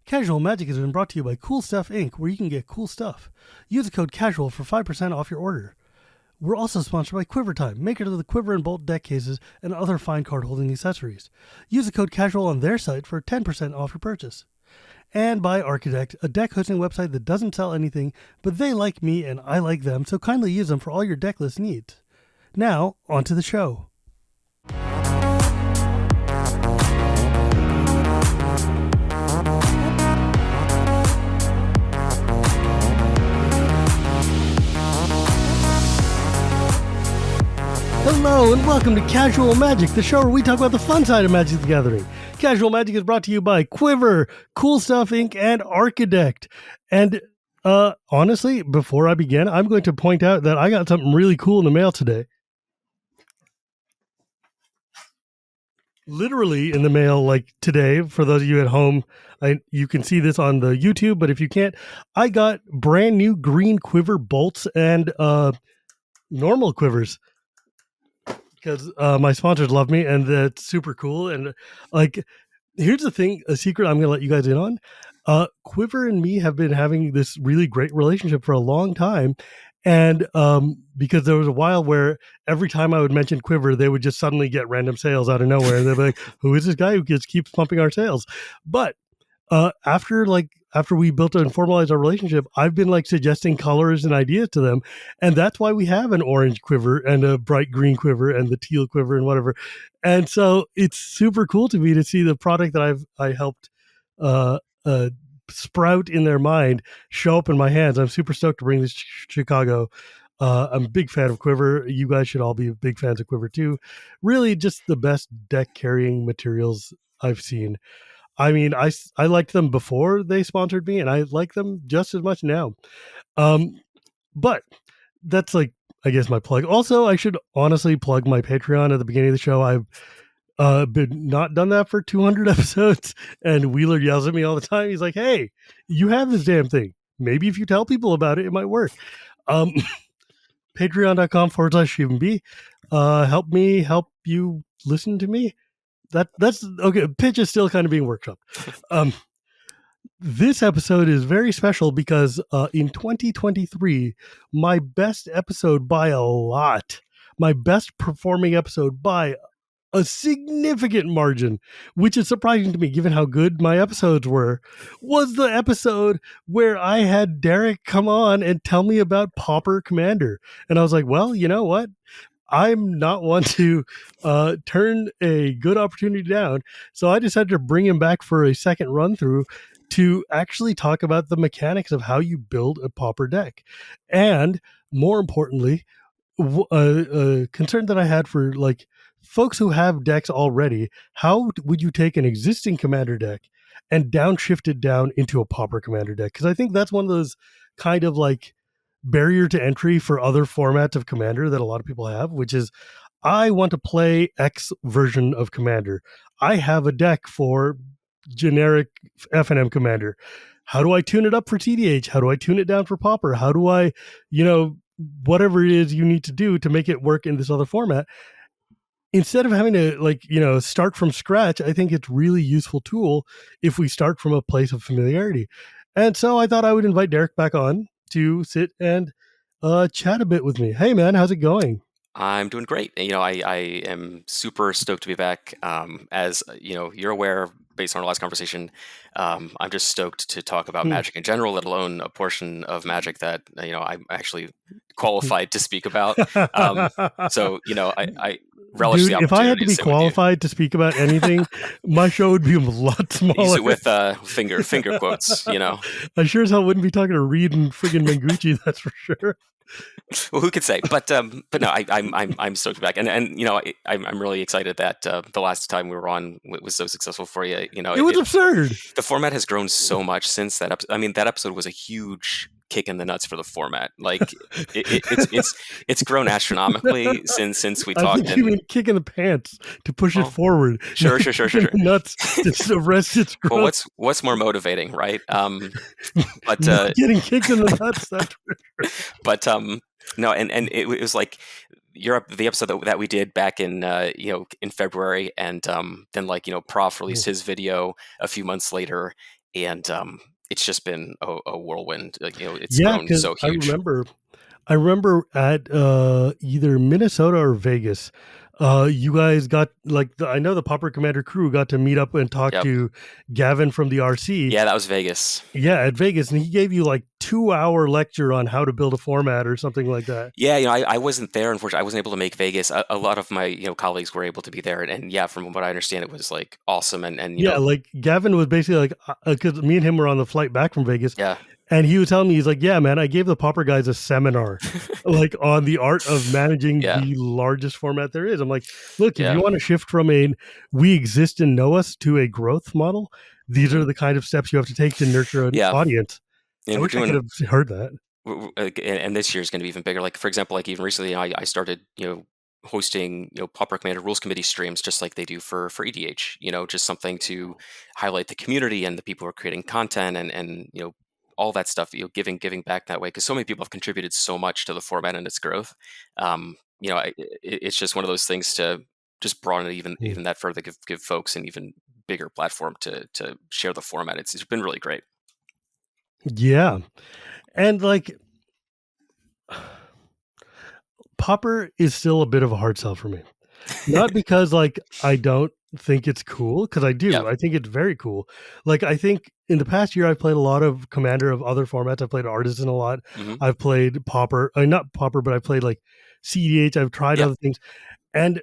Casual Magic has been brought to you by Cool Stuff Inc., where you can get cool stuff. Use the code CASUAL for 5% off your order. We're also sponsored by Quiver Time, makers of the Quiver and Bolt deck cases and other fine card-holding accessories. Use the code CASUAL on their site for 10% off your purchase. And by Architect, a deck hosting website that doesn't sell anything, but they like me and I like them, so kindly use them for all your deck list needs. Now, on to the show. Hello and welcome to Casual Magic, the show where we talk about the fun side of Magic the Gathering. Casual Magic is brought to you by Quiver, Cool Stuff Inc., and Architect. And honestly, before I begin, I'm going to point out that I got something really cool in the mail today. Literally in the mail, like today, for those of you at home, you can see this on the YouTube, but if you can't, I got brand new green Quiver bolts and normal quivers. Because my sponsors love me, and that's super cool. And like, here's the thing, a secret I'm going to let you guys in on. Quiver and me have been having this really great relationship for a long time. And because there was a while where every time I would mention Quiver, they would just suddenly get random sales out of nowhere. And they'd be like, who is this guy who just keeps pumping our sales? But after we built and formalized our relationship, I've been like suggesting colors and ideas to them. And that's why we have an orange quiver and a bright green quiver and the teal quiver and whatever. And so it's super cool to me to see the product that I helped sprout in their mind show up in my hands. I'm super stoked to bring this to Chicago. I'm a big fan of Quiver. You guys should all be big fans of Quiver too. Really just the best deck carrying materials I've seen. I mean, I liked them before they sponsored me, and I like them just as much now. But that's like, I guess, my plug. Also, I should honestly plug my Patreon at the beginning of the show. I've been not done that for 200 episodes, and Wheeler yells at me all the time. He's like, hey, you have this damn thing. Maybe if you tell people about it, it might work. Patreon.com/Shivam B. Help me help you listen to me. That's okay. Pitch is still kind of being workshopped. This episode is very special because in 2023, my best episode by a lot, my best performing episode by a significant margin, which is surprising to me given how good my episodes were, was the episode where I had Derek come on and tell me about Pauper Commander. And I was like, well, you know what? I'm not one to turn a good opportunity down. So I decided to bring him back for a second run through to actually talk about the mechanics of how you build a Pauper deck. And more importantly, a concern that I had for like folks who have decks already, how would you take an existing Commander deck and downshift it down into a Pauper Commander deck? Because I think that's one of those kind of like barrier to entry for other formats of Commander that a lot of people have, which is, I want to play X version of Commander. I have a deck for generic F&M Commander. How do I tune it up for TDH? How do I tune it down for Pauper? How do I, whatever it is you need to do to make it work in this other format? Instead of having to start from scratch, I think it's really useful tool if we start from a place of familiarity. And so I thought I would invite Derek back on to sit and chat a bit with me. Hey man, how's it going? I'm doing great. I am super stoked to be back. As you're aware, based on our last conversation, I'm just stoked to talk about Magic in general, let alone a portion of Magic that I'm actually qualified to speak about. So I relish the opportunity. If I had to be qualified to speak about anything, my show would be a lot smaller. Use it with finger quotes. I sure as hell wouldn't be talking to Reed and friggin' Mengucci, that's for sure. Well, who could say? But no, I'm stoked to be back, and I'm really excited that the last time we were on was so successful for you. It was absurd. The format has grown so much since that episode. I mean, that episode was a huge kick in the nuts for the format. Like it's grown astronomically since we talked. I think you mean kick in the pants to push it forward. Sure. Nuts to arrest its growth. Well, what's more motivating, right? But getting kicked in the nuts. That's but no, and it was like the episode that we did back in in February, and then Prof released his video a few months later. and it's just been a whirlwind. Like, it's Yeah, grown because so huge. I remember at either Minnesota or Vegas, you guys got I know the Pauper Commander crew got to meet up and talk Yep. to Gavin from the RC. Yeah, that was Vegas. Yeah, at Vegas, and he gave you like 2-hour lecture on how to build a format or something like that. Yeah, I wasn't there, unfortunately. I wasn't able to make Vegas. A lot of my, colleagues were able to be there, and yeah, from what I understand, it was like awesome, and Yeah, like Gavin was basically like, because me and him were on the flight back from Vegas, yeah, and he was telling me, he's like, yeah, man, I gave the Pauper guys a seminar, like on the art of managing yeah, the largest format there is. I'm like, look, if yeah, you want to shift from a we exist and know us to a growth model, these hmm are the kind of steps you have to take to nurture an yeah. audience. I And we're wish I could doing, have heard that. and this year is going to be even bigger. Like, for example, like even recently, I started, hosting, Pauper Commander Rules Committee streams, just like they do for EDH. Just something to highlight the community and the people who are creating content, and all that stuff. Giving back that way, because so many people have contributed so much to the format and its growth. It's just one of those things to just broaden it even that further, give folks an even bigger platform to share the format. It's been really great. Yeah, and like Pauper is still a bit of a hard sell for me. Not because like I don't think it's cool, because I Yeah. do. I think it's very cool. Like I think in the past year I've played a lot of Commander of other formats. I've played Artisan a lot. Hmm. I've played Pauper, not Pauper, but I played like CDH. I've tried Yeah. other things, and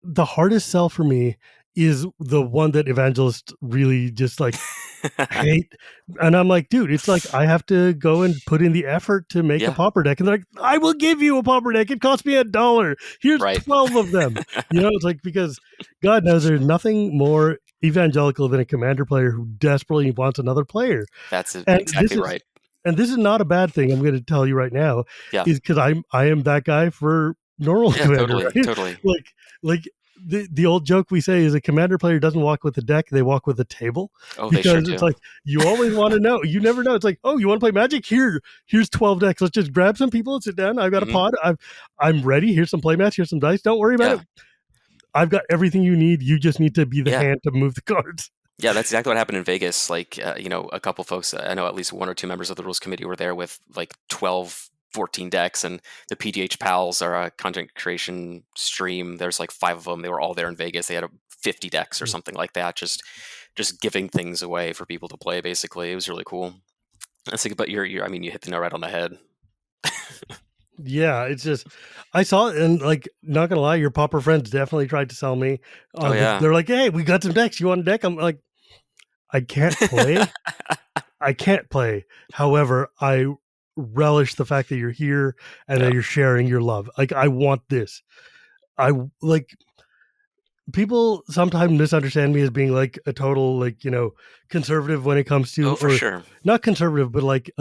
the hardest sell for me is the one that evangelists really just like hate. And I'm like, dude, it's like I have to go and put in the effort to make a Yeah. Pauper deck. And they're like, I will give you a Pauper deck. It cost me $1. Here's Right. 12 of them. It's like, because God knows there's nothing more evangelical than a Commander player who desperately wants another player. That's And exactly right. this is not a bad thing. I'm going to tell you right now, Yeah. is because I am that guy for normal Yeah. Commander, Totally. right? Totally. like the old joke we say is a Commander player doesn't walk with the deck, they walk with the table, Oh, they sure because it's do. like you always want to know. You never know. It's like, oh, you want to play Magic? Here's 12 decks. Let's just grab some people and sit down. I've got a Hmm. pod. I'm ready. Here's some play mats. Here's some dice. Don't worry about it. Yeah. I've got everything you need. You just need to be the Yeah. hand to move the cards. Yeah. That's exactly what happened in Vegas. Like, a couple folks, I know at least one or two members of the rules committee were there with like 12, 14 decks, and the PDH pals are a content creation stream. There's like 5 of them. They were all there in Vegas. They had 50 decks or something like that. Just giving things away for people to play. Basically, it was really cool. I think, but I mean, you hit the nail right on the head. Yeah, it's just I saw it, and like, not gonna lie, your Pauper friends definitely tried to sell me. Oh yeah. They're like, hey, we got some decks. You want a deck? I'm like, I can't play. I can't play. However, I relish the fact that you're here and that Yeah. you're sharing your love. Like, I want this. I like people sometimes misunderstand me as being like a total like, conservative when it comes Oh, to, for or sure. not conservative, but like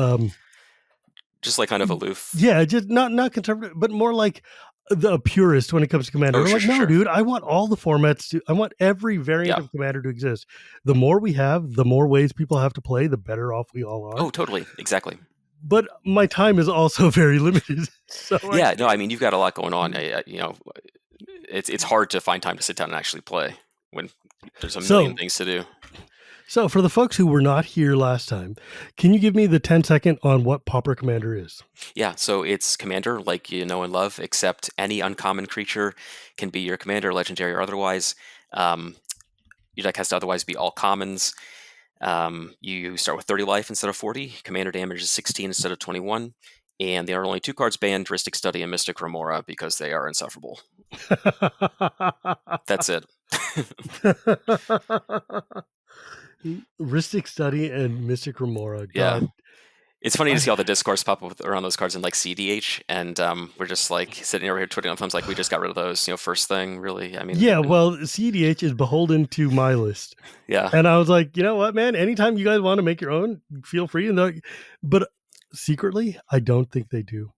Just like kind of aloof. yeah, just not conservative, but more like the purist when it comes to Commander. Oh, I'm sure, like, sure, no, sure. dude, I want all the formats to. I want every variant Yeah. of Commander to exist. The more we have, the more ways people have to play, the better off we all are. Oh, totally. Exactly. But my time is also very limited, so I Yeah. No, I can't. mean, you've got a lot going on. It's hard to find time to sit down and actually play when there's a million So, things to do. so for the folks who were not here last time, can you give me the 10-second on what Pauper Commander is? Yeah, so it's commander like you know and love, except any uncommon creature can be your commander, legendary or otherwise. Um, your deck has to otherwise be all commons. You start with 30 life instead of 40. Commander damage is 16 instead of 21. And there are only 2 cards banned, Ristic Study and Mystic Remora, because they are insufferable. That's it. Ristic Study and Mystic Remora. Yeah. God, It's funny to I see all the discourse pop up around those cards in like CDH, and we're just like sitting over here twiddling our thumbs, like we just got rid of those, first thing. Really, I mean, yeah. Well, CDH is beholden to my list, yeah, and I was like, you know what, man? Anytime you guys want to make your own, feel free. But secretly, I don't think they do.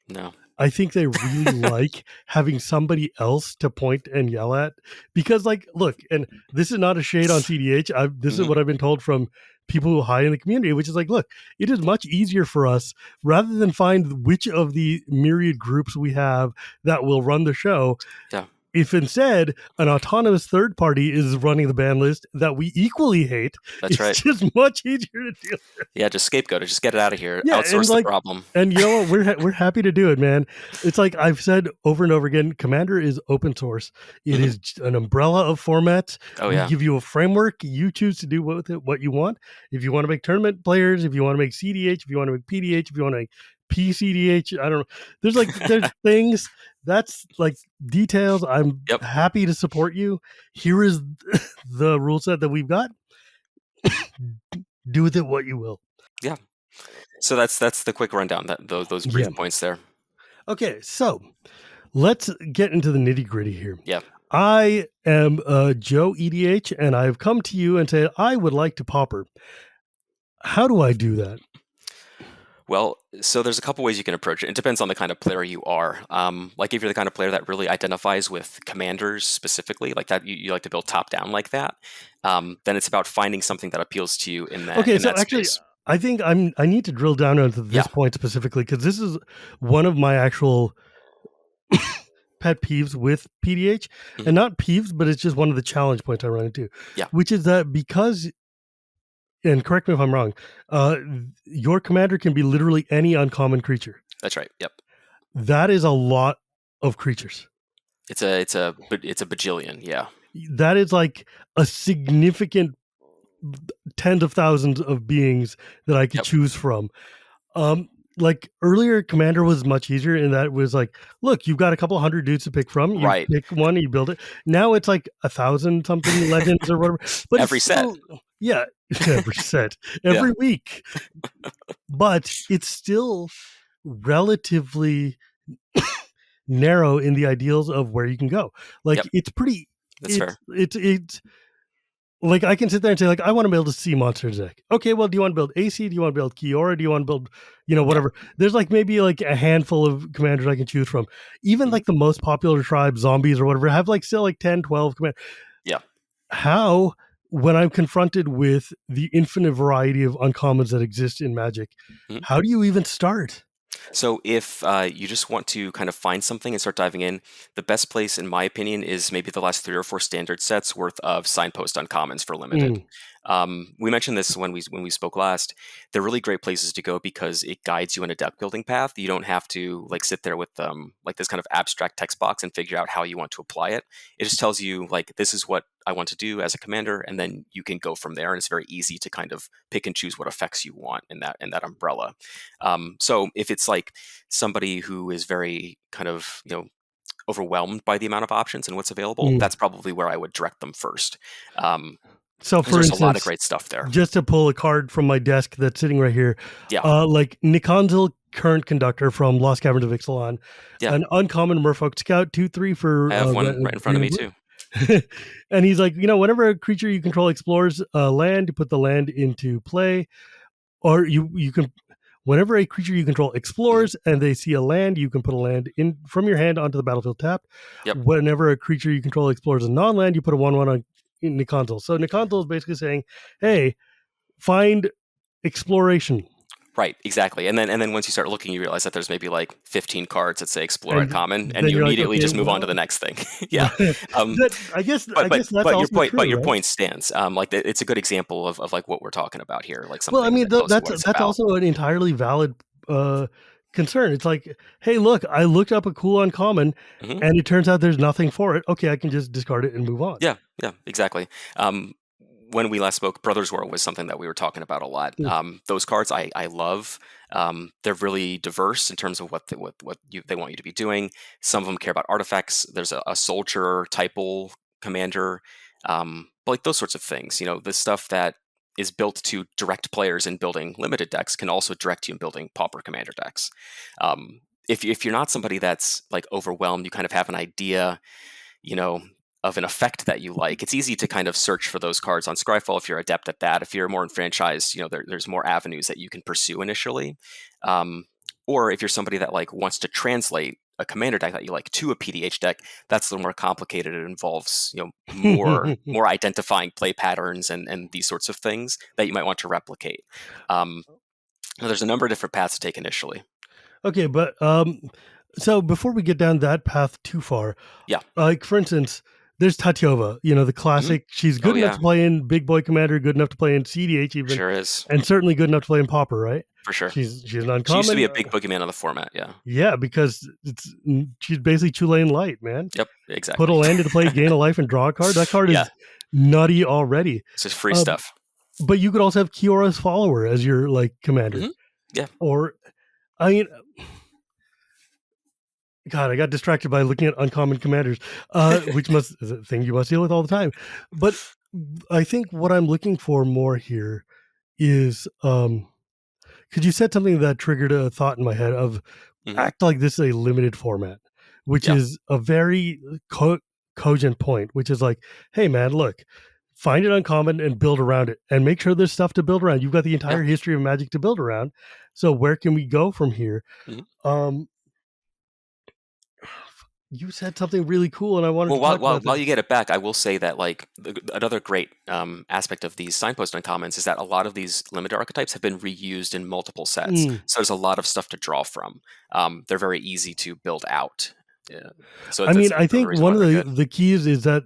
no, I think they really like having somebody else to point and yell at, because, like, look, and this is not a shade on CDH. This is Mhm. what I've been told from people who are high in the community, which is like, look, it is much easier for us, rather than find which of the myriad groups we have that will run the show. Yeah. If instead an autonomous third party is running the ban list that we equally hate, That's it's right. just much easier to deal with. Yeah, just scapegoat it. Just get it out of here. Yeah, and Outsource the problem. and you know what? We're happy to do it, man. It's like I've said over and over again. Commander is open source. It is an umbrella of formats. Oh, We yeah. give you a framework. You choose to do with it what you want. If you want to make tournament players, if you want to make CDH, if you want to make PDH, if you want to make PCDH, I don't know. There's things that's like details. I'm Yep. happy to support you. Here is the rule set that we've got. Do with it what you will. Yeah. So that's the quick rundown. Those brief points there. Okay, so let's get into the nitty gritty here. Yeah. I am Joe EDH, and I've come to you and said I would like to Pauper. How do I do that? Well, so there's a couple ways you can approach it. It depends on the kind of player you are. Like if you're the kind of player that really identifies with commanders specifically, like that, you like to build top down like that, then it's about finding something that appeals to you in that. Okay, in so that actually, space. I think I need to drill down into this point specifically because this is one of my actual pet peeves with PDH, and not peeves, but it's just one of the challenge points I run into. Yeah. Which is that because, and correct me if I'm wrong, your commander can be literally any uncommon creature. That's right. Yep. That is a lot of creatures. It's a bajillion. Yeah. That is like a significant tens of thousands of beings that I could choose from. Like earlier, Commander was much easier in that it was like, look, you've got a couple hundred dudes to pick from. You pick one, you build it. Now it's like 1,000 something legends or whatever. But every set. Yeah, every set, every week. But it's still relatively narrow in the ideals of where you can go. Like it's pretty. That's fair. It's like I can sit there and say, like, I want to build a sea monster deck. Okay, well, do you want to build AC? Do you want to build Kiora? Do you want to build, whatever? There's like maybe like a handful of commanders I can choose from. Even like the most popular tribes, zombies or whatever, have like still like 10, 12 commanders. Yeah. How, when I'm confronted with the infinite variety of uncommons that exist in Magic, how do you even start? So if you just want to kind of find something and start diving in, the best place, in my opinion, is maybe the last 3 or 4 standard sets worth of signpost uncommons for limited. We mentioned this when we spoke last. They're really great places to go because it guides you in a deck building path. You don't have to like sit there with like this kind of abstract text box and figure out how you want to apply it. It just tells you like this is what I want to do as a commander, and then you can go from there. And it's very easy to kind of pick and choose what effects you want in that umbrella. So if it's like somebody who is very kind of overwhelmed by the amount of options and what's available, that's probably where I would direct them first. So for there's instance, a lot of great stuff there. Just to pull a card from my desk that's sitting right here. Like Nikonzil, Current Conductor from Lost Caverns of Ixalan. An uncommon Merfolk Scout, 2/3 for... I have one right in front of me too. And he's like, whenever a creature you control explores land, you put the land into play. Or you can... Whenever a creature you control explores and they see a land, you can put a land in from your hand onto the battlefield tapped. Whenever a creature you control explores a non-land, you put a 1/1 on Nikonzil. So Nikonzil is basically saying, hey, find exploration. Right, exactly. And then once you start looking, you realize that there's maybe like 15 cards that say explore uncommon, and you immediately just move on to the next thing. Yeah. I guess but that's your point, true, your point stands. Like it's a good example of like what we're talking about here. Like something. Well, I mean, that's also an entirely valid concern. It's like, hey, look, I looked up a cool uncommon, and it turns out there's nothing for it. Okay, I can just discard it and move on. Yeah, exactly. When we last spoke, Brothers War was something that we were talking about a lot. Those cards I love. They're really diverse in terms of what they want you to be doing. Some of them care about artifacts. There's a soldier typal commander, but like those sorts of things. The stuff that is built to direct players in building limited decks can also direct you in building Pauper Commander decks. If you're not somebody that's like overwhelmed, you kind of have an idea, of an effect that you like, it's easy to kind of search for those cards on Scryfall if you're adept at that. If you're more enfranchised, there's more avenues that you can pursue initially. Or if you're somebody that like wants to translate a commander deck that you like to a PDH deck, that's a little more complicated. It involves more identifying play patterns and these sorts of things that you might want to replicate. There's a number of different paths to take initially. Okay, but So before we get down that path too far, Yeah. like for instance, there's Tatyova, the Hmm. classic. She's Oh good enough yeah, to play in Big Boy Commander, good enough to play in CDH even, sure is, and certainly good enough to play in Pauper, right? for sure. She's an She used to be uncommon. a big boogeyman on the format. Yeah. Yeah, because she's basically Tulane Light, man. Yep. Put a Exactly. land into play, gain a life, and draw a card. That card Yeah. is nutty already. It's just free Uh, stuff. but you could also have Kiora's follower as your like commander, Hmm. Yeah. or I mean, God, I got distracted by looking at uncommon commanders, which is a thing you must deal with all the time. But I think what I'm looking for more here is because you said something that triggered a thought in my head of Hmm. act like this is a limited format, which Yeah. is a very cogent point, which is like, hey, man, look, find it uncommon and build around it and make sure there's stuff to build around. You've got the Yeah. entire history of Magic to build around. So where can we go from here? Mhm. Um, you said something really cool and I wanted Well, to while, talk while about while that. you get it back, I will say that like another great aspect of these signpost uncommons is that a lot of these limited archetypes have been reused in multiple sets, Mm. so there's a lot of stuff to draw from. They're very easy to build out. Yeah. So I mean, that's I another think reason one why of they're the good. the keys is that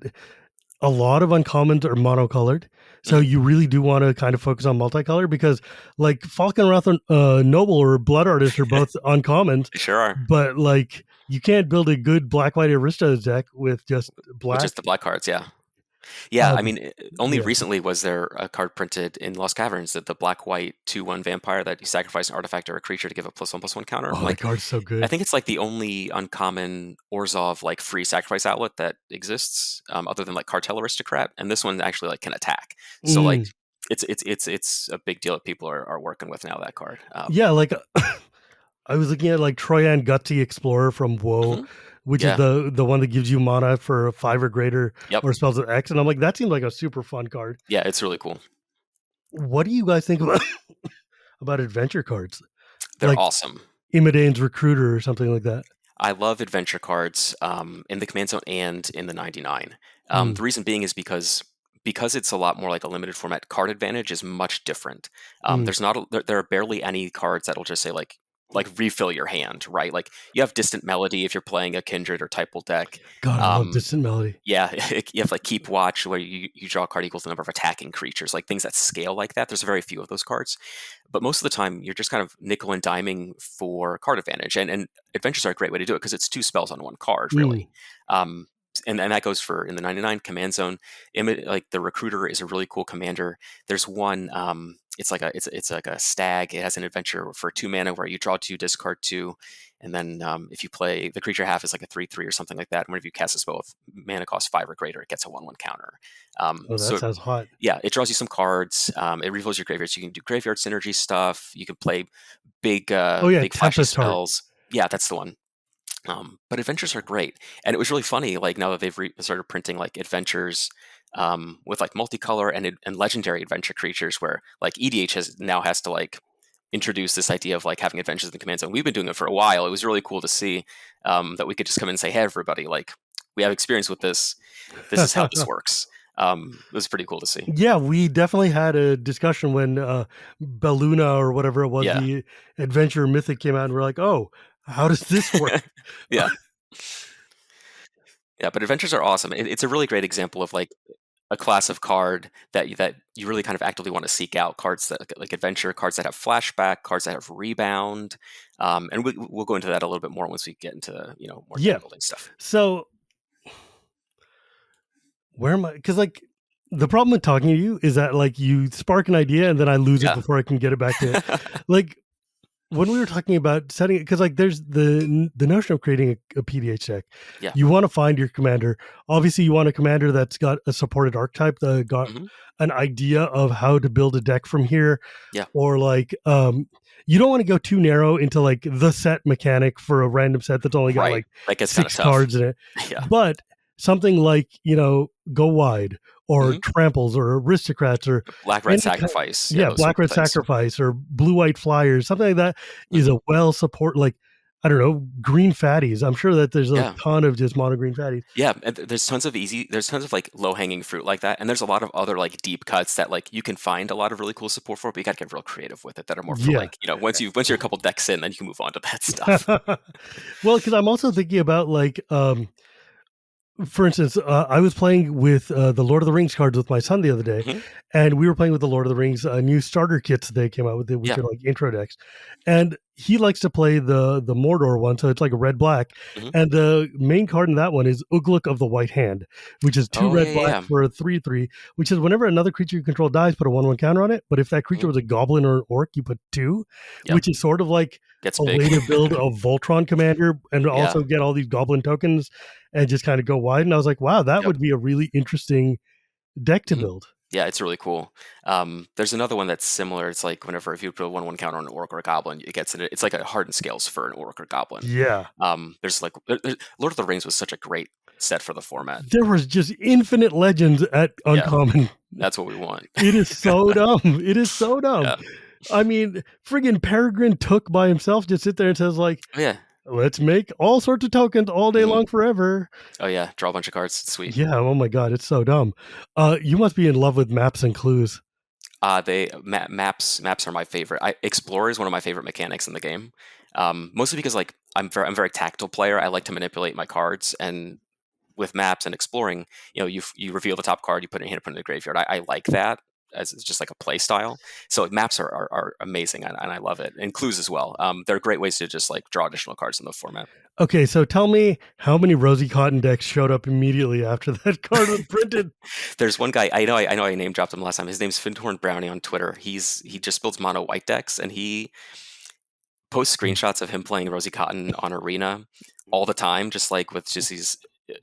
a lot of uncommons are monocolored. So Hmm. you really do want to kind of focus on multicolor because like Falconwrath Noble or Blood Artist are both uncommons, They sure are, but like you can't build a good black white Aristos deck with just with black. just the black cards. Yeah. Yeah, I Um, mean, only yeah. recently was there a card printed in Lost Caverns that the black-white 2/1 vampire that you sacrifice an artifact or a creature to give a +1/+1 counter. Oh, that Like, card's so I good. think it's like the only uncommon Orzhov like free sacrifice outlet that exists, other than like Cartel Aristocrat, and this one actually like can attack. So like, Mm. it's a big deal that people are working with now. That card. Yeah, like I was looking at like Troyan Gutsy Explorer from WoW, Mhm. which is Yeah. the one that gives you mana for a 5 or greater Yep. or spells at X, and I'm like, that seems like a super fun card. Yeah, it's really cool. What do you guys think about adventure cards? They're Like awesome. Imidane's Recruiter or something like that? I love adventure cards in the command zone and in the 99. Mm, The reason being is because it's a lot more like a limited format. Card advantage is much different. mm. There's not there are barely any cards that'll just say like refill your hand, right? Like you have Distant Melody if you're playing a Kindred or Typal deck. God, I love Um, Distant Melody. yeah, you have like Keep Watch where you draw a card equals the number of attacking creatures, like things that scale like that. There's very few of those cards, but most of the time you're just kind of nickel and diming for card advantage, and adventures are a great way to do it because it's two spells on one card, Mm. really. Um, and that goes for in the 99 command zone. Like the Recruiter is a really cool commander. There's one. It's like it's like a stag. It has an adventure for 2 mana where you draw 2, discard 2, and then if you play the creature half is like a 3/3 or something like that. And whenever you cast a spell with mana cost 5 or greater, it gets a 1/1 counter. Oh, that So sounds hot. yeah, it draws you some cards. It refills your graveyard, so you can do graveyard synergy stuff. You can play Oh yeah, big flashy Tempest Heart. spells. Yeah, that's the one. But adventures are great, and it was really funny. Like now that they've started printing like adventures with like multicolor and legendary adventure creatures, where like EDH has to like introduce this idea of like having adventures in the command zone. We've been doing it for a while. It was really cool to see that we could just come in and say, "Hey, everybody! Like we have experience with this. This is how this works." It was pretty cool to see. Yeah, we definitely had a discussion when Belluna or whatever it was, Yeah, the adventure mythic came out, and we're like, oh, how does this work? yeah, yeah. But adventures are awesome. It's a really great example of like a class of card that you really kind of actively want to seek out. Cards that like adventure, cards that have flashback, cards that have rebound, and we'll go into that a little bit more once we get into more Yeah. deck building stuff. So where am I? Because like the problem with talking to you is that like you spark an idea and then I lose it Yeah, before I can get it back to it. Like when we were talking about setting it, because like there's the notion of creating a PDH deck. yeah, You want to find your commander. Obviously, you want a commander that's got a supported archetype, that got hmm an idea of how to build a deck from here, yeah. or like you don't want to go too narrow into like the set mechanic for a random set that's only got Right. like That gets kind of 6 tough. cards in it. Yeah. But something like, go wide or hmm tramples or aristocrats or Black red any kind, sacrifice. Yeah, yeah, those black sorts of red things. sacrifice or blue white flyers, something like that is hmm a well support like I don't know, green fatties. I'm sure that there's a Yeah. ton of just mono green fatties. Yeah, and there's tons of like low hanging fruit like that, and there's a lot of other like deep cuts that like you can find a lot of really cool support for, but you got to get real creative with it. That are more for Yeah. like once you're a couple decks in, then you can move on to that stuff. Well, because I'm also thinking about like for instance, I was playing with the Lord of the Rings cards with my son the other day, Hmm. and we were playing with the Lord of the Rings new starter kits they came out with, which Yeah. are like intro decks. And he likes to play the Mordor one, so it's like a red black. Hmm. And the main card in that one is Ugluk of the White Hand, which is two Oh red yeah, black yeah. for a 3/3, which is whenever another creature you control dies, put a 1/1 counter on it. But if that creature Hmm. was a goblin or an orc, you put two, Yep. which is sort of like Gets a big. way to build a Voltron commander and Yeah. also get all these goblin tokens and just kind of go wide. And I was like, wow, that Yep. would be a really interesting deck to Hmm. build. Yeah, it's really cool. There's another one that's similar. It's like whenever if you put a 1/1 counter on an orc or a goblin, it gets it. It's like a hardened scales for an orc or goblin. Yeah. There's like Lord of the Rings was such a great set for the format. There was just infinite legends at Yeah, Uncommon. that's what we want. It is so dumb. It is so dumb. Yeah. I mean, friggin' Peregrine Took by himself just sit there and says, like, Oh yeah. let's make all sorts of tokens all day Hmm. long forever. Oh yeah. Draw a bunch of cards. It's sweet. Yeah, oh my god, it's so dumb. You must be in love with maps and clues. Maps are my favorite. Explorer is one of my favorite mechanics in the game. Mostly because like I'm a very tactile player. I like to manipulate my cards, and with maps and exploring, you reveal the top card, you put it in hand, put it in the graveyard. I like that as it's just like a play style. So like, maps are amazing, and I love it. And clues as well. They're great ways to just like draw additional cards in the format. Okay, so tell me how many Rosy Cotton decks showed up immediately after that card was printed? There's one guy I know I name dropped him last time. His name's Fintorn Brownie on Twitter. He just builds mono white decks, and he posts screenshots of him playing Rosie Cotton on Arena all the time, just like with just these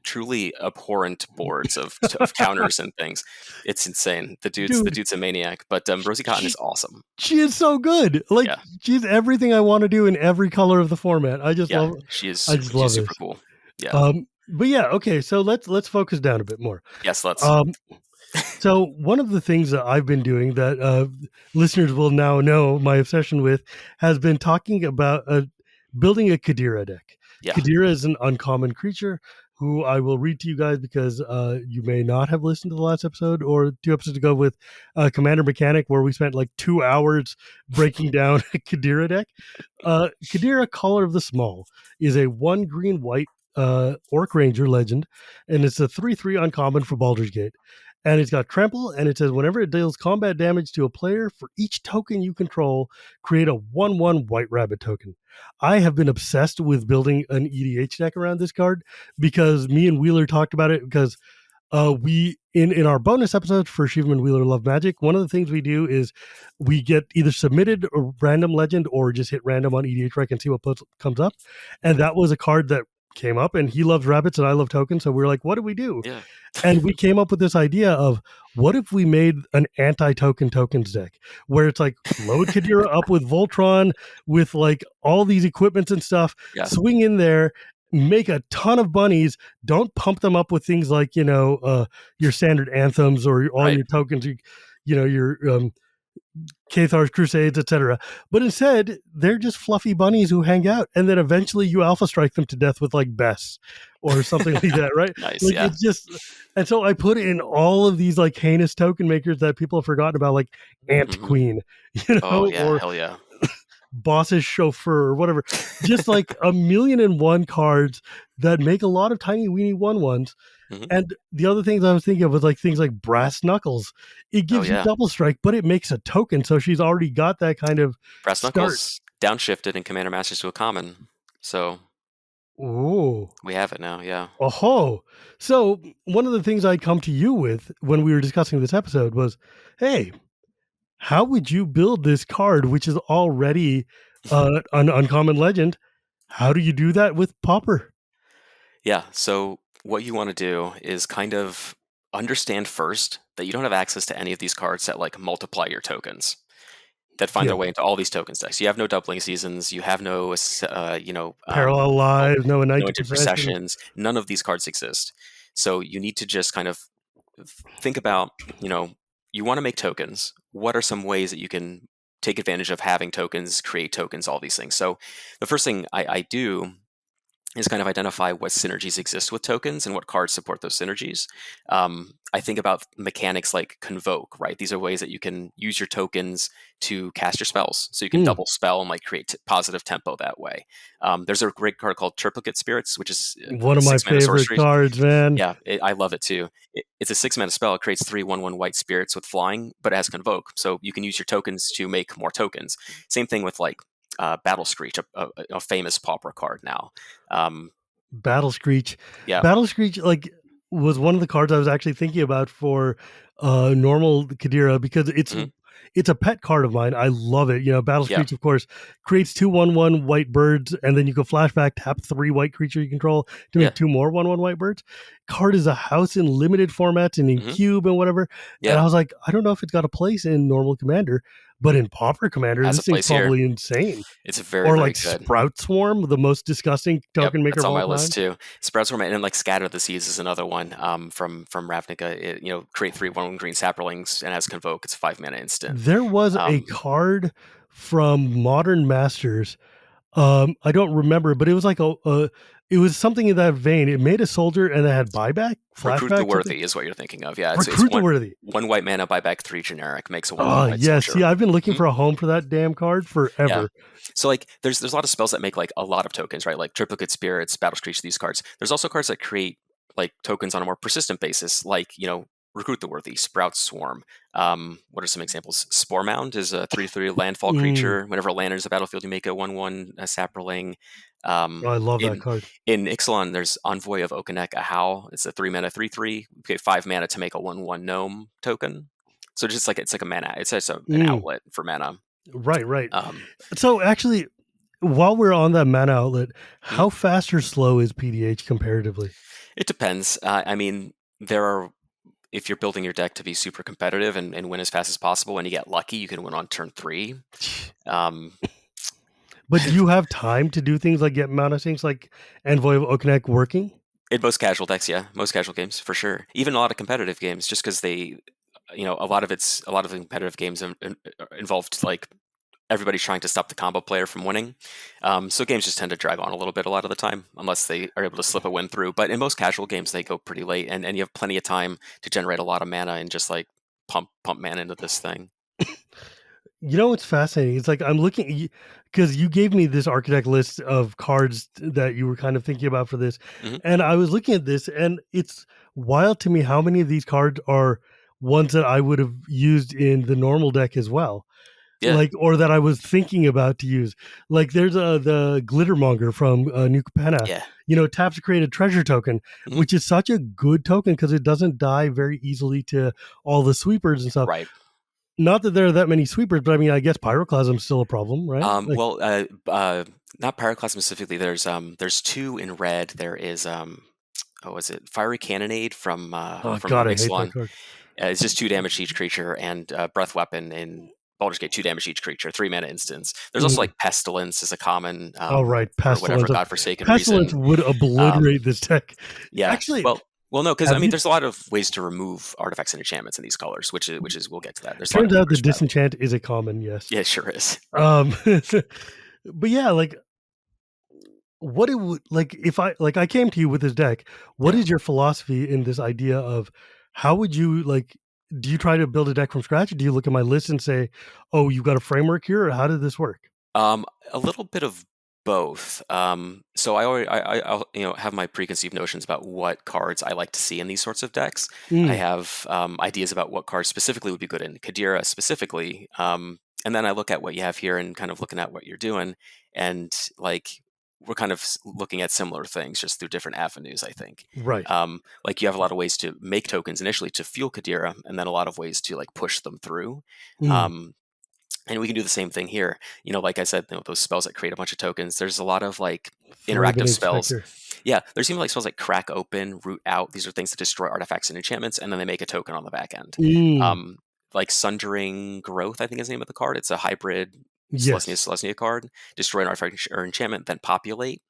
truly abhorrent boards of counters and things. It's insane. The Dude, dude's a maniac, but Rosie Cotton she, is awesome. she is so good. Like, Yeah, she's everything I want to do in every color of the format. I just yeah, love she's super this. cool. Yeah. But yeah, okay, so let's focus down a bit more. Yes, let's. Um, so one of the things that I've been doing that listeners will now know my obsession with has been talking about building a Cadira deck. Yeah. Cadira is an uncommon creature who I will read to you guys because you may not have listened to the last episode or 2 episodes ago with Commander Mechanic, where we spent like 2 hours breaking down a Cadira deck. Cadira, Caller of the Small, is a 1 green white Orc Ranger legend, and it's a 3/3 uncommon for Baldur's Gate. And it's got trample, and it says whenever it deals combat damage to a player, for each token you control, create a 1/1 White Rabbit token. I have been obsessed with building an EDH deck around this card because me and Wheeler talked about it because we in our bonus episode for Shivam and Wheeler Love Magic, one of the things we do is we get either submitted a random legend or just hit random on EDH Rec and see what comes up. And that was a card that came up, and he loves rabbits and I love tokens, so we were like, what do we do? Yeah. And we came up with this idea of what if we made an anti-token tokens deck where it's like load Cadira up with Voltron with like all these equipments and stuff, Yeah. swing in there, make a ton of bunnies, don't pump them up with things like, your standard anthems or all Right. your tokens, your Cathar's Crusades, etc. But instead, they're just fluffy bunnies who hang out, and then eventually you alpha strike them to death with like Bess or something like that, right? Nice. Like Yeah. it's just, and so I put in all of these like heinous token makers that people have forgotten about, like Ant Mhm. Queen, Oh yeah. or Hell yeah. Boss's Chauffeur or whatever. Just like 1,000,001 cards that make a lot of tiny weeny 1/1s. Mhm. And the other things I was thinking of was like things like Brass Knuckles. It gives you yeah. double strike, but it makes a token, so she's already got that kind of Brass start. Knuckles downshifted in Commander Masters to a common, so Ooh. we have it now. Yeah. Oh, so one of the things I come to you with when we were discussing this episode was, hey, how would you build this card, which is already an uncommon legend? How do you do that with Pauper? Yeah. So what you want to do is kind of understand first that you don't have access to any of these cards that like multiply your tokens that find Yeah. their way into all these tokens decks. You have no doubling seasons. You have no, Parallel Lives, no no Night intercessions. None of these cards exist. So you need to just kind of think about, you want to make tokens. What are some ways that you can take advantage of having tokens, create tokens, all these things. So the first thing I do is kind of identify what synergies exist with tokens and what cards support those synergies. I think about mechanics like convoke, right? These are ways that you can use your tokens to cast your spells. So you can double spell and like create positive tempo that way. There's a great card called Triplicate Spirits, which is One a of my 6 mana favorite sorcery. cards, man. Yeah, I love it too. It's a 6 mana spell. It creates 3/1/1 white spirits with flying, but it has convoke. So you can use your tokens to make more tokens. Same thing with like Battle Screech, a famous Pauper card now. Battle Screech. Yeah. Battle Screech, like, was one of the cards I was actually thinking about for normal Cadira because Mhm. it's a pet card of mine. I love it. You know, Battle Yeah. Screech, of course, creates 2/1/1 white birds, and then you go flashback, tap 3 white creature you control to Yeah. make 2 more 1/1 white birds. Card is a house in limited formats and in Mhm. cube and whatever. And Yeah. I was like, I don't know if it's got a place in normal Commander, but in Pauper Commander, Has a this thing's place here. probably insane. It's very, Or very like good. Sprout Swarm, the most disgusting Yep, token maker that's of on all my list time. too. Spreads were made, and like Scatter the Seas is another one from Ravnica. Create 3/1 green saplings and has Convoke. It's a 5 mana instant. There was a Um, card from Modern Masters. I don't remember, but it was like it was something in that vein. It made a soldier and it had buyback, Recruit the flashback, something. Worthy is what you're thinking of. Yeah, it's Recruit the Worthy. one white mana, buyback 3 generic, makes a 1/1 Oh white yes, see, soldier. I've been looking Mhm. for a home for that damn card Yeah. forever. So like there's a lot of spells that make like a lot of tokens, right? Like Triplicate Spirits, Battle Screech, these cards. There's also cards that create like tokens on a more persistent basis, like, Recruit the Worthy, Sprout Swarm. What are some examples? Spore Mound is a 3/3 landfall Mm, creature. Whenever a land enters the battlefield, you make a 1/1 saproling. oh, I love that In card. Ixalan, there's Envoy of Okanek, a Howl. It's a 3 mana 3/3. You get 5 mana to make a 1/1 gnome token. So just like it's like a mana, it's just an Mm, outlet for mana. right, right. Um, So actually, while we're on that mana outlet, mhm. how fast or slow is PDH comparatively? It depends. I mean, there are if you're building your deck to be super competitive and win as fast as possible, and you get lucky, you can win on turn 3. Um, But do you have time to do things like get mana things like Envoy of Okanek working? in most casual decks, yeah, most casual games for sure. Even a lot of competitive games, just because a lot of the competitive games involved like everybody's trying to stop the combo player from winning. So games just tend to drag on a little bit a lot of the time, unless they are able to slip a win through. But in most casual games, they go pretty late, and you have plenty of time to generate a lot of mana and just like pump mana into this thing. You know what's fascinating? It's like I'm looking because you gave me this architect list of cards that you were kind of thinking about for this, Hmm. and I was looking at this, and it's wild to me how many of these cards are ones that I would have used in the normal deck as well, Yeah, like or that I was thinking about to use. Like there's the Glittermonger from New Capenna. yeah, Taps to create a treasure token, hmm, which is such a good token because it doesn't die very easily to all the sweepers and stuff. right. Not that there are that many sweepers, but I mean, I guess Pyroclasm's still a problem, right? Like, Well, not Pyroclasm specifically. There's two in red. There is is it Fiery Cannonade oh from god, I hate that Ixalan. card. It's just 2 damage to each creature, and Breath Weapon in Baldur's Gate 2 damage to each creature, 3 mana instance. There's also Mm. like Pestilence is a common Oh right, for whatever Pestilence. godforsaken Pestilence reason. would Um, obliterate this deck. yeah, Actually, well, no, because I have mean, you? there's a lot of ways to remove artifacts and enchantments in these colors, which is we'll get to that. There's a lot of Turns out the colors for that. disenchant is a common, yes. Yeah, it sure is. Um, but yeah, like what it would like if I came to you with this deck. What Yeah. is your philosophy in this idea of how would you like? Do you try to build a deck from scratch? Or do you look at my list and say, "Oh, you got a framework here"? Or how did this work? A little bit of both. So I already, I'll have my preconceived notions about what cards I like to see in these sorts of decks. I Mm, have ideas about what cards specifically would be good in Kadira specifically, and then I look at what you have here and kind of looking at what you're doing, and like we're kind of looking at similar things just through different avenues. I think. right. Like you have a lot of ways to make tokens initially to fuel Kadira, and then a lot of ways to like push them through. Mm, Um, and we can do the same thing here. Like I said, those spells that create a bunch of tokens. There's a lot of like interactive Thraben spells. Inspector. Yeah, there's even like spells like Crack Open, Root Out. These are things that destroy artifacts and enchantments, and then they make a token on the back end. Mm, Um, like Sundering Growth, I think is the name of the card. It's a hybrid. Yes. Selesnya card, destroy an artifact or enchantment, then populate.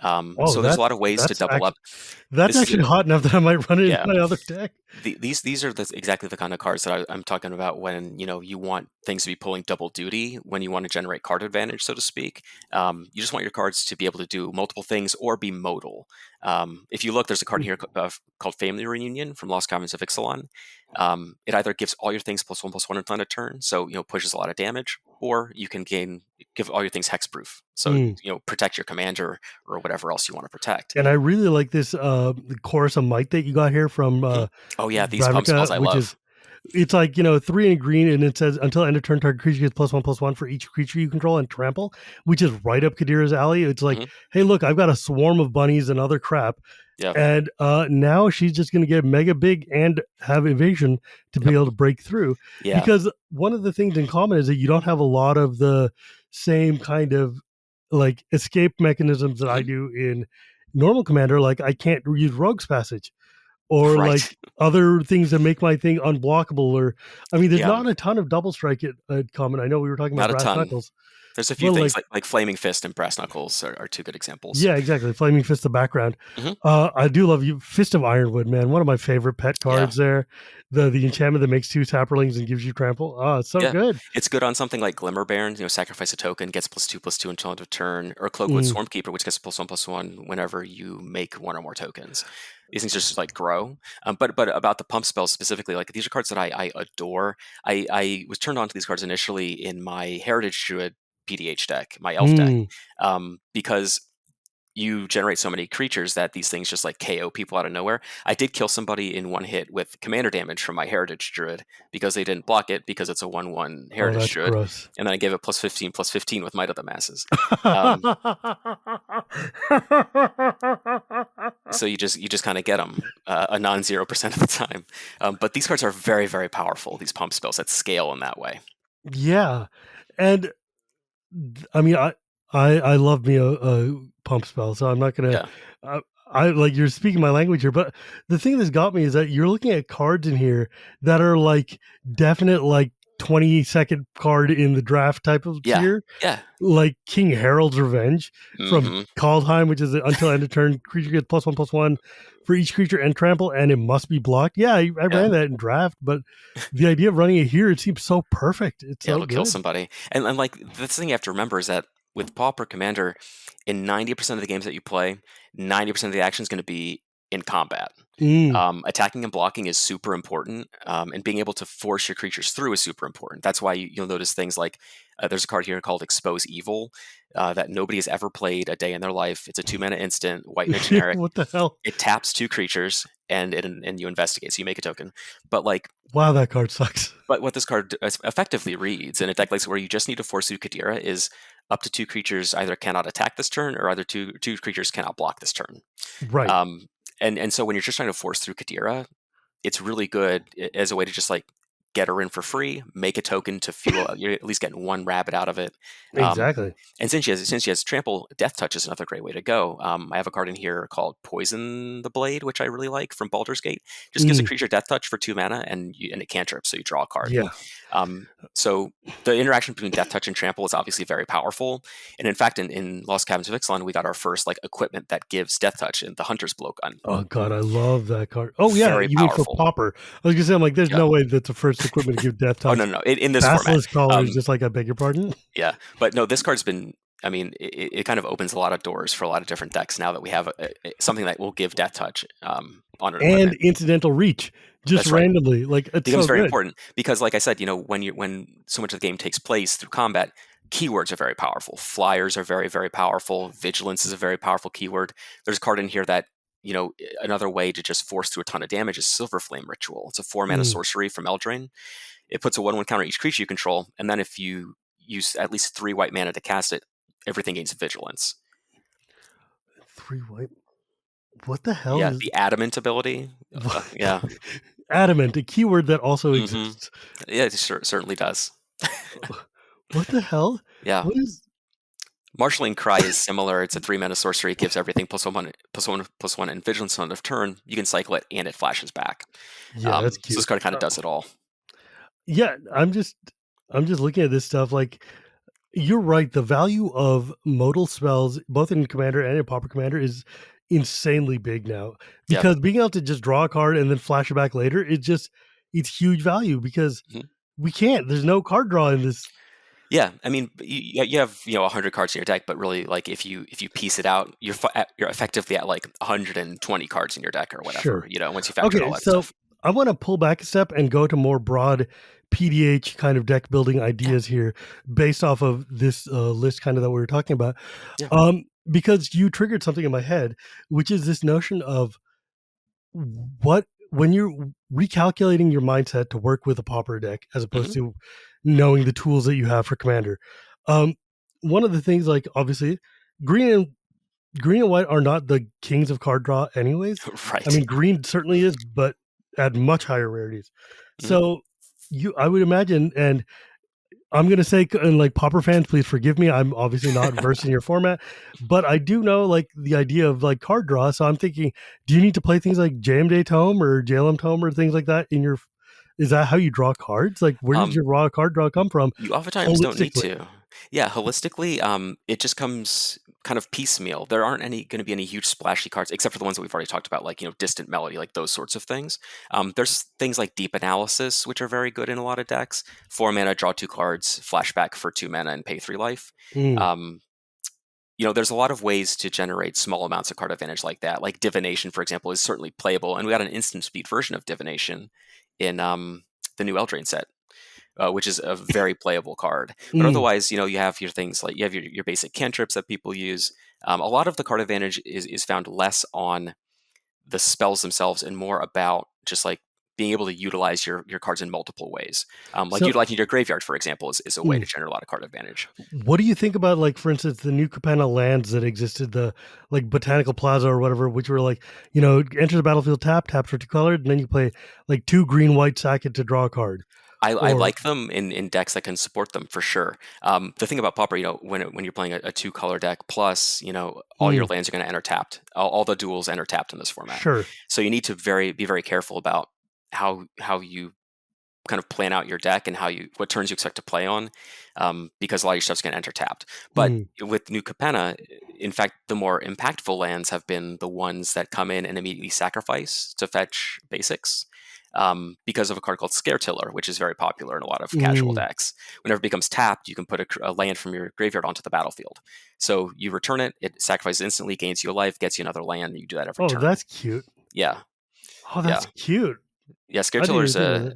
Oh, So there's a lot of ways to that's double up. actually that's This is actually hot enough that I might run it in yeah. my other deck. These are exactly the kind of cards that I'm talking about when you want things to be pulling double duty when you want to generate card advantage, so to speak. You just want your cards to be able to do multiple things or be modal. If you look, there's a card here called Family Reunion from Lost Commons of Ixalan. It either gives all your things +1/+1 until end of turn, so pushes a lot of damage, or you can give all your things hexproof, so Mm. protect your commander or whatever else you want to protect. And I really like this the Chorus of Might that you got here from Mhm. Oh yeah, these pump spells Ravnica, I which is love. it's like 3 in green, and it says until end of turn, target creature gets +1/+1 for each creature you control and trample, which is right up Kadira's alley. It's like, Hmm. hey, look, I've got a swarm of bunnies and other crap, Yeah. and now she's just going to get mega big and have evasion to be Yep. able to break through. Yeah. Because one of the things in common is that you don't have a lot of the same kind of like escape mechanisms that I Hmm. do in normal Commander. Like I can't use Rogue's Passage or Right. like other things that make my thing unblockable. Or I mean, there's Yeah. not a ton of double strike at common. I know we were talking about Not a Brass ton. Knuckles, There's a few but things like, like Flaming Fist and Brass Knuckles are two good examples. yeah, exactly. Flaming Fist, the background. Hmm. I do love you, Fist of Ironwood, man. One of my favorite pet Yeah. cards there. The enchantment that makes 2 Saprolings and gives you trample. Oh, it's so Yeah. good. It's good on something like Glimmer Baron, sacrifice a token, gets +2/+2 until end of turn, or Cloakwood Mm. Swarmkeeper, which gets +1/+1 whenever you make one or more tokens. These things just like grow. But about the pump spells specifically, like these are cards that I adore. I was turned on to these cards initially in my Heritage Druid PDH deck, my elf deck, Mm. because you generate so many creatures that these things just like KO people out of nowhere. I did kill somebody in one hit with commander damage from my Heritage Druid because they didn't block it because it's a 1/1 Oh, Heritage that's Druid. gross. And then I gave it +15/+15 with Might of the Masses. Um, so you just kind of get them a non-0% of the time. But these cards are very, very powerful, these pump spells that scale in that way. Yeah, and I mean, I love me a pump spell, so I'm not gonna. Yeah. Uh, I like you're speaking my language here, but the thing that's got me is that you're looking at cards in here that are like definite like 20-second card in the draft type of Yeah. tier, Yeah. like King Harold's Revenge from Hmm. Kaldheim, which is until end of turn, creature gets +1/+1 for each creature and trample, and it must be blocked. Yeah, I Yeah. ran that in draft, but the idea of running it here, it seems so perfect. It's Yeah, so it'll kill good. somebody. And like the thing you have to remember is that with Pauper Commander, in 90% of the games that you play, 90% of the action is going to be in combat. Mm. Attacking and blocking is super important, and being able to force your creatures through is super important. That's why you'll notice things like there's a card here called Expose Evil that nobody has ever played a day in their life. It's a 2-mana instant, white and a generic. What the hell? It taps 2 creatures and you investigate, so you make a token. But like Wow, that card sucks. but what this card effectively reads in a deck like where you just need to force through Cadira is up to 2 creatures either cannot attack this turn or either two creatures cannot block this turn. Right. And so when you're just trying to force through Kadira, it's really good as a way to just like get her in for free, make a token to fuel. You're at least getting one rabbit out of it. Um, Exactly. and since she has trample, Death Touch is another great way to go. I have a card in here called Poison the Blade, which I really like from Baldur's Gate. Just gives a Mm. creature Death Touch for 2 mana and it cantrips, so you draw a card. Yeah. So the interaction between Death Touch and Trample is obviously very powerful. And in fact, in Lost Cabins of Ixalan, we got our first like equipment that gives Death Touch in the Hunter's Blowgun. Oh god, I love that card. Oh yeah, Very you mean for powerful. Pauper? I was gonna say, I'm like, there's Yeah. no way that's the first equipment to give Death Oh Touch. no, in this format. Basilisk Collar is just like, I beg your pardon. Yeah, but no, this card's been. I mean, it kind of opens a lot of doors for a lot of different decks now that we have something that will give Death Touch on an And equipment. incidental reach, just That's right. randomly. Like it's Becomes so very good. important because, like I said, when so much of the game takes place through combat, keywords are very powerful. Flyers are very, very powerful. Vigilance is a very powerful keyword. There's a card in here that another way to just force through a ton of damage is Silver Flame Ritual. It's a 4-mana sorcery from Eldraine. It puts a 1/1 counter each creature you control, and then if you use at least 3 white mana to cast it, everything gains vigilance. 3 white. What the hell Yeah, is the Adamant ability. Yeah. Adamant, a keyword that also Mhm. exists? Yeah, it certainly does. What the hell? Yeah. What is Marshalling Cry is similar. It's a 3-mana sorcery. It gives everything +1/+1 and vigilance on end of turn. You can cycle it, and it flashes back. Yeah, that's So cute. this card kind of does it all. Yeah, I'm just looking at this stuff like You're right. The value of modal spells, both in Commander and in Pauper Commander, is insanely big now. Yep. Because being able to just draw a card and then flash it back later, it's huge value because Mhm. we can't. There's no card draw in this. Yeah, I mean, you have 100 cards in your deck, but really, like if you piece it out, you're effectively at like 120 cards in your deck or whatever. Sure. Once you factor in Okay, all that so stuff. I want to pull back a step and go to more broad PDH kind of deck building Yeah, ideas here, based off of this list kind of that we were talking about. yeah. Because you triggered something in my head, which is this notion of what when you're recalculating your mindset to work with a pauper deck as opposed Hmm. to knowing the tools that you have for commander. Um, one of the things, like obviously, green and green and white are not the kings of card draw, anyways. I Right. mean, green certainly is, but at much higher rarities. Hmm. So I would imagine, and I'm gonna say, and like Pauper fans, please forgive me. I'm obviously not versed in your format, but I do know like the idea of like card draw. So I'm thinking, do you need to play things like JMD Tome or JLM Tome or things like that in your? Is that how you draw cards? Like, where does Um, your raw card draw come from, You oftentimes don't need holistically? to. Yeah, holistically, it just comes kind of piecemeal. There aren't any going to be any huge splashy cards, except for the ones that we've already talked about, like Distant Melody, like those sorts of things. There's things like Deep Analysis, which are very good in a lot of decks. 4 mana, draw 2 cards, flashback for 2 mana, and pay 3 life. Mm. Um, there's a lot of ways to generate small amounts of card advantage like that. Like Divination, for example, is certainly playable, and we got an instant speed version of Divination in the new Eldraine set, which is a very playable card. But Mm. otherwise, you have your things like you have your basic cantrips that people use. A lot of the card advantage is found less on the spells themselves and more about just like being able to utilize your cards in multiple ways. Like So, utilizing your graveyard, for example, is a way mm. to generate a lot of card advantage. What do you think about, like, for instance, the new Capenna lands that existed, the like Botanical Plaza or whatever, which were like, enter the battlefield, tap for 2 colored, and then you play like 2 green white sack it to draw a card. I Or like them in decks that can support them for sure. The thing about Pauper, when you're playing a 2 color deck, plus all your mm, lands are going to enter tapped. All the duels enter tapped in this format, sure. so you need to be very careful about how you kind of plan out your deck and what turns you expect to play on, because a lot of your stuff's going to enter tapped. But Mm. with New Capenna, in fact, the more impactful lands have been the ones that come in and immediately sacrifice to fetch basics. Because of a card called Scare Tiller, which is very popular in a lot of casual Mm. decks. Whenever it becomes tapped, you can put a land from your graveyard onto the battlefield. So you return it, it sacrifices instantly, gains you a life, gets you another land, and you do that every Oh, turn. that's cute. Yeah, Oh, that's yeah. cute. Yeah, Scare I didn't Tiller even is think about a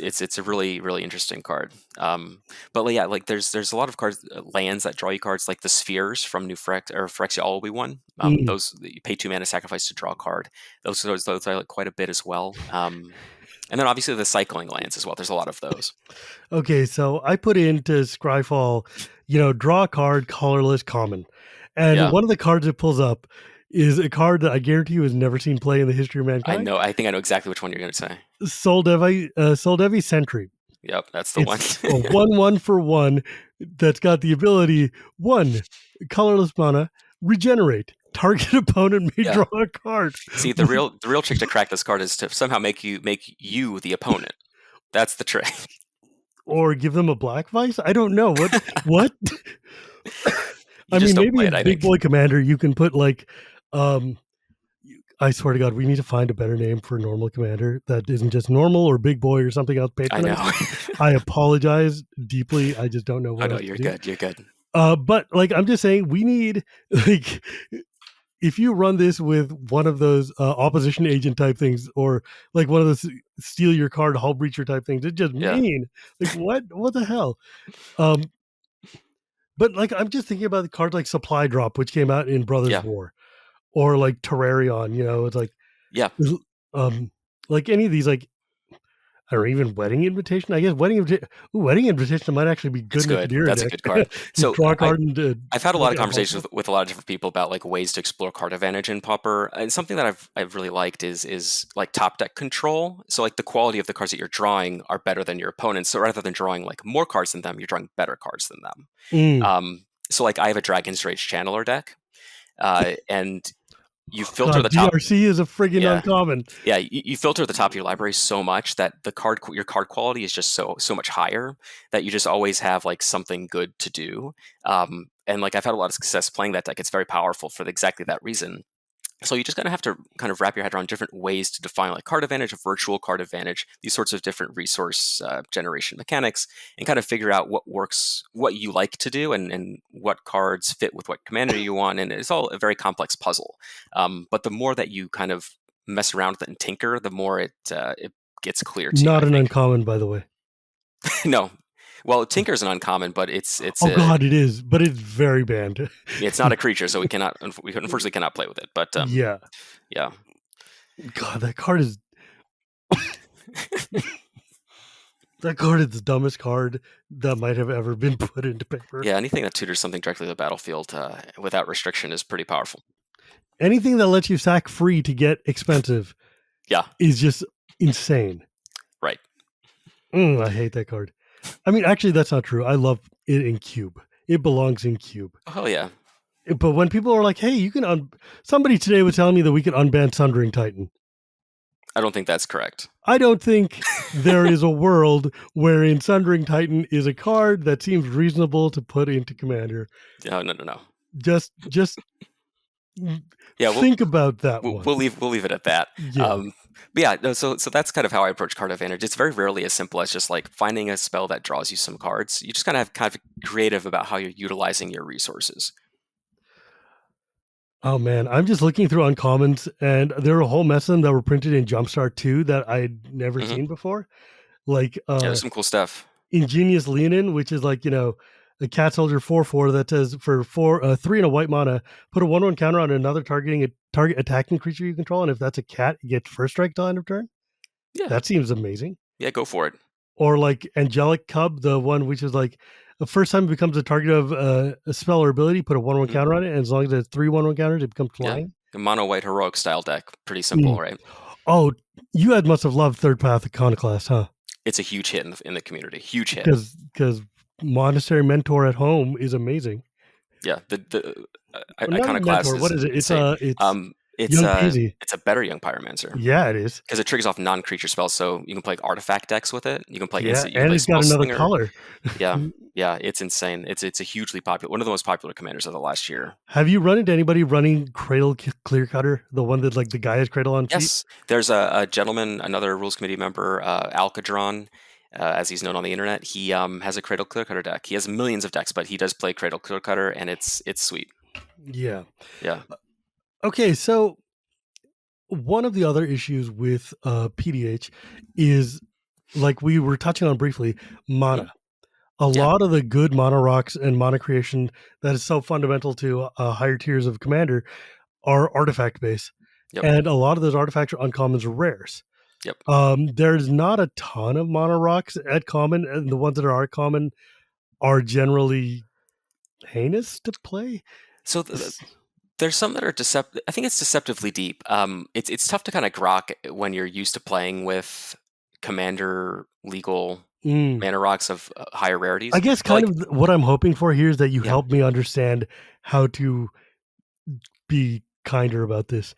that. it's a really really interesting card. But like, yeah, like there's a lot of cards, lands that draw you cards, like the spheres from New Phyrexia All Will Be One. Mm. Those you pay 2 mana sacrifice to draw a card. Those I like quite a bit as well. And then obviously the cycling lands as well. There's a lot of those. Okay, so I put into Scryfall, draw a card, colorless, common. And Yeah, one of the cards it pulls up is a card that I guarantee you has never seen play in the history of I mankind. know. I think I know exactly which one you're going to say. Soldevi Sentry. Yep, that's the one. It's a 1/1 for one that's got the ability, one, colorless mana, regenerate. Target opponent may Yeah. draw a card. See, the real trick to crack this card is to somehow make you the opponent. That's the trick. Or give them a black vice? I don't know. What? You I just mean, don't maybe play in it, I Big think. Boy Commander you can put like um I swear to God, we need to find a better name for normal commander that isn't just normal or big boy or something else I know. patronized. I apologize deeply. I just don't know Oh what no, else to you're do. good. You're good. But like I'm just saying, we need like if you run this with one of those opposition agent type things, or like one of those steal your card, hull breacher type things, it's just Yeah. mean. Like what the hell? Um, but like I'm just thinking about the cards like Supply Drop, which came out in Brothers Yeah. War, or like Terrarion. It's Yeah. um like any of these, like, or even Wedding Invitation. I guess Wedding Invitation might actually be It's good in a good. Kadira That's a deck. good card. Just So draw a I card and I've had a lot look of at it. conversations with a lot of different people about like ways to explore card advantage in Pauper. And something that I've really liked is like top deck control. So like the quality of the cards that you're drawing are better than your opponents. So rather than drawing like more cards than them, you're drawing better cards than them. Mm, So like I have a Dragon's Rage Channeler deck, and you filter God, the top. DRC is a friggin' Yeah, uncommon. yeah. You filter the top of your library so much that your card quality is just so much higher that you just always have like something good to do. And like I've had a lot of success playing that deck. It's very powerful for exactly that reason. So you just kind of have to kind of wrap your head around different ways to define like card advantage, virtual card advantage, these sorts of different resource generation mechanics, and kind of figure out what works, what you like to do, and what cards fit with what commander you want. And it's all a very complex puzzle. But the more that you kind of mess around with it and tinker, the more it gets clear to you, I Not an think. uncommon, by the way. No, well, tinker's an uncommon, but Oh God, it is, but it's very banned. it's not a creature, so we unfortunately cannot play with it. But Yeah. yeah. God, that card is the dumbest card that might have ever been put into paper. Yeah, anything that tutors something directly to the battlefield without restriction is pretty powerful. Anything that lets you sack free to get expensive Yeah, is just insane. right. I hate that card. I mean, actually, that's not true. I love it in cube. It belongs in cube. Oh yeah. But when people are like, "Hey, you can," somebody today was telling me that we can unban Sundering Titan. I don't think that's correct. I don't think there is a world wherein Sundering Titan is a card that seems reasonable to put into Commander. No. Just Yeah, think about that one. we'll leave it at that. Yeah. But yeah, no, so that's kind of how I approach card advantage. It's very rarely as simple as just like finding a spell that draws you some cards. You just kind of creative about how you're utilizing your resources. Oh man, I'm just looking through uncommons, and there are a whole mess of them that were printed in Jumpstart 2 that I'd never Mhm. seen before. Like Yeah, there's some cool stuff. Ingenious Leonin, which is like, a cat soldier 4/4 that says for 3 and a white mana, put a 1/1 counter on another target attacking creature you control, and if that's a cat, it gets first strike till end of turn. Yeah, That seems amazing. yeah, go for it. Or like Angelic Cub, the one which is like the first time it becomes a target of a spell or ability, put a 1/1 Mhm. counter on it, and as long as it's 3 1/1 counters, it becomes Yeah, flying. a mono white heroic style deck, pretty simple, Mm. right? Oh, you must have loved Third Path Iconoclast, huh? It's a huge hit in the community. Huge hit. Because Monastery Mentor at home is amazing. Yeah, the Well, not even Iconoclast Mentor. is What is it? insane. It's Young Pansy. It's a better Young Pyromancer Yeah, it is. because it triggers off non-creature spells, so you can play artifact decks with it. You can play Yeah, instant. You can and play it's got Spell another Slinger. color. Yeah, yeah, it's insane. It's a hugely popular, one of the most popular commanders of the last year. Have you run into anybody running Cradle Clear Cutter? The one that like the guy has Cradle on feet? Yes, there's a gentleman, another rules committee member, Alcadron, as he's known on the internet. He has a Cradle Clear Cutter deck. He has millions of decks, but he does play Cradle Clear Cutter, and it's sweet. Yeah. Yeah. Okay, so one of the other issues with PDH is, like we were touching on briefly, mana. A Yeah. lot of the good mono rocks and mono creation that is so fundamental to higher tiers of Commander are artifact based. Yep. And a lot of those artifacts are uncommons or rares. Yep. There's not a ton of mono rocks at common, and the ones that are common are generally heinous to play. So there's some that are deceptive. I think it's deceptively deep. It's tough to kind of grok when you're used to playing with commander legal mana rocks of higher rarities. I guess But, like, kind of what I'm hoping for here is that you Yeah. help me understand how to be kinder about this.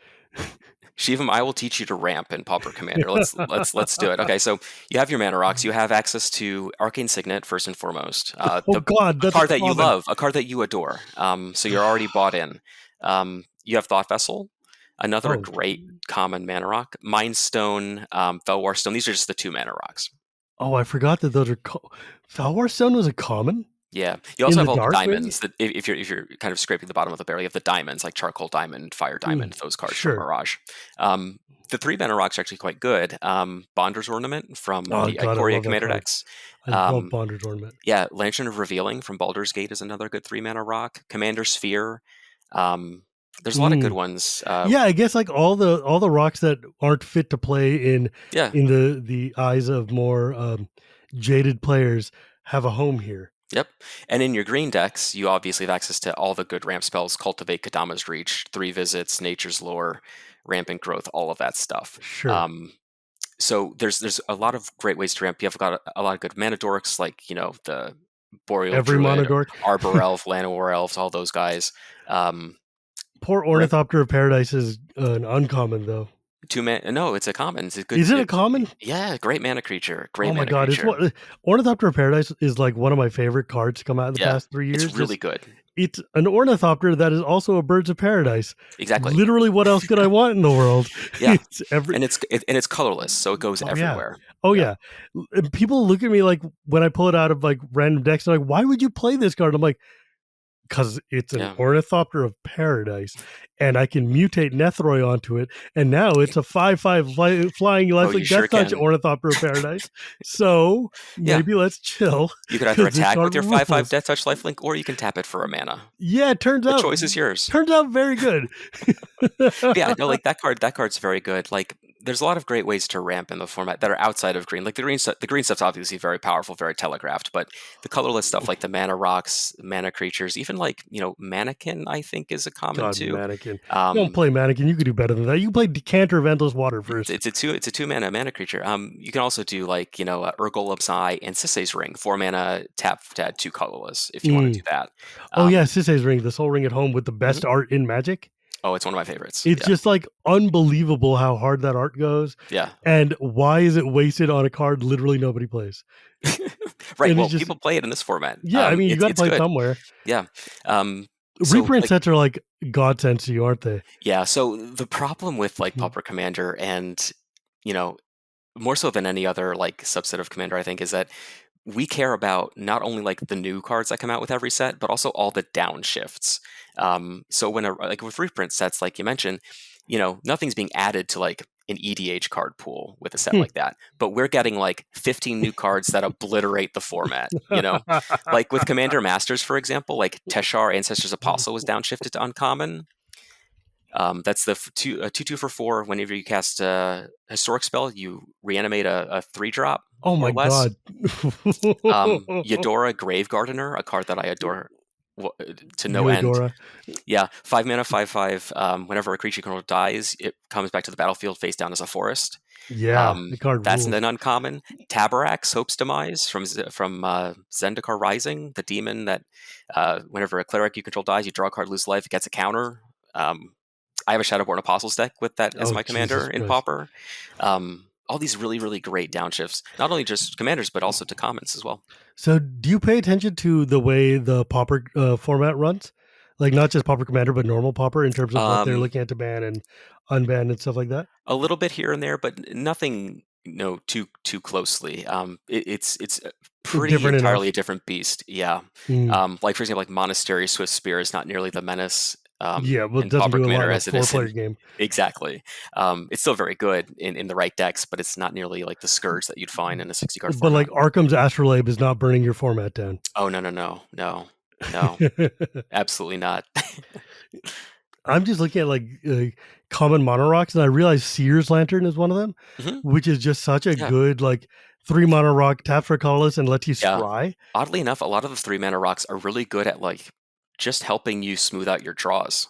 Shivam, I will teach you to ramp in Pauper Commander. Let's do it. Okay, so you have your mana rocks. You have access to Arcane Signet first and foremost. God, A that's card that you common. love, a card that you adore. So you're already bought in. You have Thought Vessel, another Oh. great common mana rock. Mind Stone, Felwar Stone. These are just the 2 mana rocks. Oh, I forgot that those are Falwar Stone was a common. Yeah, you also In have the all dark, the maybe? diamonds. That if you're kind of scraping the bottom of the barrel, you have the diamonds like Charcoal Diamond, Fire Diamond, those cards sure. from Mirage. The 3 mana rocks are actually quite good. Bonder's Ornament from the God, I Ikoria love that Commander card. decks. I love Bonder's Ornament. Yeah, Lantern of Revealing from Baldur's Gate is another good 3 mana rock. Commander Sphere. There's a lot of good ones. Yeah, I guess like all the rocks that aren't fit to play in Yeah, the eyes of more jaded players have a home here. yep. And in your green decks, you obviously have access to all the good ramp spells: Cultivate, Kadama's Reach, 3 Visits, Nature's Lore, Rampant Growth, all of that stuff. Sure. So there's a lot of great ways to ramp. You've got a lot of good mana dorks, like the Boreal Every Druid, mono dork. Arbor Elf, Llanowar Elves, all those guys. Poor Ornithopter of Paradise is an uncommon, though. No, it's a common. It's a good. Is it a common? Yeah, great mana creature. Great Oh my mana god, creature. it's Ornithopter of Paradise is like one of my favorite cards to come out in the past 3 years. It's really good. It's an ornithopter that is also a birds of paradise. Exactly. Literally, what else could I want in the world? Yeah, and it's colorless, so it goes everywhere. Yeah. People look at me like when I pull it out of like random decks, they're like, "Why would you play this card?" I'm like, because it's an Ornithopter of Paradise, and I can mutate Nethroi onto it, and now it's a 5/5 flying lifelink Death Touch Ornithopter of Paradise. So maybe let's chill. You could either attack with your 5/5 Death Touch lifelink, or you can tap it for a mana. Yeah, it turns out the choice is yours. Turns out very good. Yeah, no, like that card's very good. Like, there's a lot of great ways to ramp in the format that are outside of green. Like the green stuff's obviously very powerful, very telegraphed, but the colorless stuff like the mana rocks, mana creatures, even like, Mannequin, I think is a common too. Mannequin. You don't play Mannequin, you could do better than that. You can play Decanter of Endless Water first. It's a 2-mana creature. You can also do like, Urgolab's Eye and Sisay's Ring, 4 mana tap to add 2 colorless if you want to do that. Sisay's Ring, the Soul Ring at Home with the best art in Magic. Oh, it's one of my favorites. It's just like unbelievable how hard that art goes. Yeah. And why is it wasted on a card literally nobody plays? Right. Well, people play it in this format. Yeah, I mean, you got to play it somewhere. Yeah. Reprint sets are like godsends to you, aren't they? Yeah. So the problem with like Pauper Commander and, more so than any other like subset of Commander, I think, is that we care about not only like the new cards that come out with every set, but also all the downshifts. So when like with reprint sets, like you mentioned, nothing's being added to like an EDH card pool with a set like that, but we're getting like 15 new cards that obliterate the format. Like with Commander Masters, for example, like Teshar Ancestor's Apostle was downshifted to uncommon. That's the 2/2 for 4. Whenever you cast a historic spell, you reanimate a 3-drop. Oh my god! Eudora Grave Gardener, a card that I adore to no end. Yeah, 5 mana, 5/5. Whenever a creature control dies, it comes back to the battlefield face down as a forest. Yeah, the card that's an uncommon. Tabarak, Hope's Demise from Zendikar Rising, the demon that whenever a cleric you control dies, you draw a card, lose life, it gets a counter. I have a Shadowborn Apostles deck with that as my commander in Pauper. All these really, really great downshifts, not only just commanders, but also to commons as well. So do you pay attention to the way the Pauper format runs? Like not just Pauper Commander, but normal Pauper in terms of what they're looking at to ban and unban and stuff like that? A little bit here and there, but nothing too closely. It's pretty entirely a different beast. Yeah. Like for example, like Monastery Swift Spear is not nearly the menace well, it doesn't do a lot of four-player game. Exactly. It's still very good in the right decks, but it's not nearly like the scourge that you'd find in a 60-card format. But like Arkham's Astrolabe is not burning your format down. Oh, no. Absolutely not. I'm just looking at like common mono rocks, and I realize Seer's Lantern is one of them, which is just such a good like 3 mana rock, taps for colorless, and lets you scry. Oddly enough, a lot of the 3 mana rocks are really good at like just helping you smooth out your draws.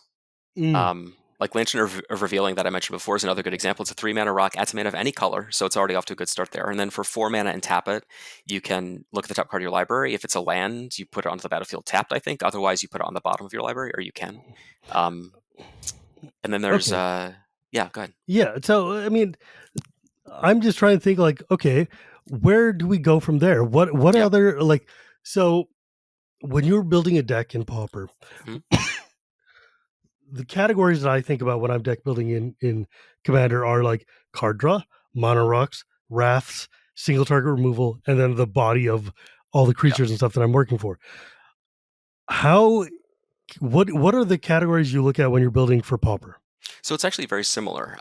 Like Lantern of Revealing that I mentioned before is another good example. It's a 3 mana rock, adds a mana of any color, so it's already off to a good start there. And then for 4 mana and tap it, you can look at the top card of your library. If it's a land, you put it onto the battlefield tapped, I think. Otherwise, you put it on the bottom of your library, or you can. And then there's, go ahead. Yeah, so, I mean, I'm just trying to think like, okay, where do we go from there? What other, like, so when you're building a deck in Pauper, the categories that I think about when I'm deck building in Commander are like card draw, mono rocks, wraths, single target removal, and then the body of all the creatures and stuff that I'm working for. What are the categories you look at when you're building for Pauper? So it's actually very similar.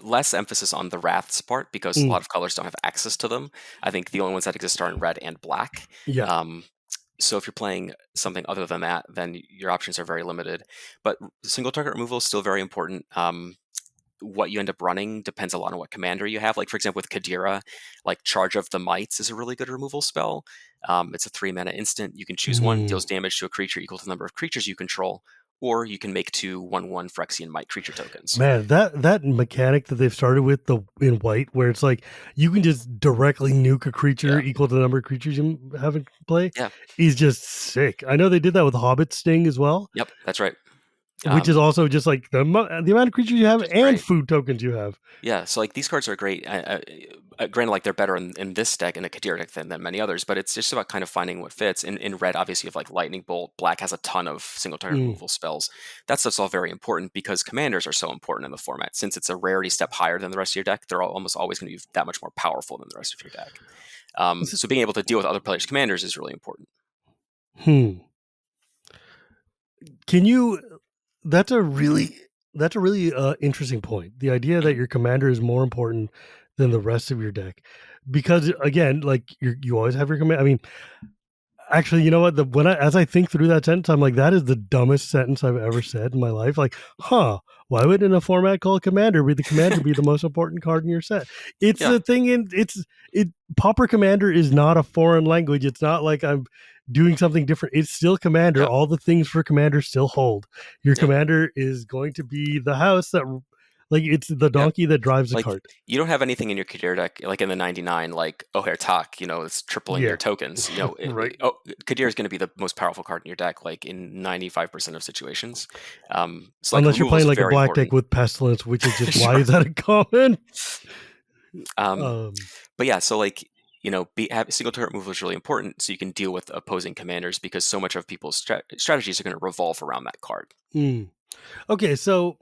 Less emphasis on the wraths part because a lot of colors don't have access to them. I think the only ones that exist are in red and black. Yeah. So if you're playing something other than that, then your options are very limited. But single target removal is still very important. What you end up running depends a lot on what commander you have. Like, for example, with Cadira, like Charge of the Mites is a really good removal spell. It's a 3 mana instant. You can choose one, deals damage to a creature equal to the number of creatures you control, or you can make 2 1/1 Phyrexian Might creature tokens. Man, that mechanic that they've started with in white, where it's like you can just directly nuke a creature equal to the number of creatures you have in play, is just sick. I know they did that with Hobbit Sting as well. Yep, that's right. which is also just like the amount of creatures you have and great. food tokens you have. Yeah, so like these cards are great. Granted, like they're better in this deck, in the Cadira deck, than many others, but it's just about kind of finding what fits. In red, obviously, you have like Lightning Bolt. Black has a ton of single target removal spells. That stuff's all very important because commanders are so important in the format. Since it's a rarity step higher than the rest of your deck, they're almost always going to be that much more powerful than the rest of your deck. So being able to deal with other players' commanders is really important. Can you? That's a really interesting point. The idea that your commander is more important than the rest of your deck, because again, like you always have your command. I mean, actually, you know what? As I think through that sentence, I'm like, that is the dumbest sentence I've ever said in my life. Like, why would in a format called Commander the commander be the most important card in your set? It's the thing Pauper Commander is not a foreign language. It's not like I'm doing something different. It's still Commander. Yep. All the things for Commander still hold. Your commander is going to be the house that, like, it's the donkey that drives the cart. You don't have anything in your Cadira deck, like in the 99, like O'Hare Talk, it's tripling your tokens. Right. Cadira is going to be the most powerful card in your deck, like in 95% of situations. So unless you're playing like a black deck with Pestilence, which is just why is that a common? But yeah, so like, single turret removal is really important so you can deal with opposing commanders because so much of people's strategies are going to revolve around that card. Okay, so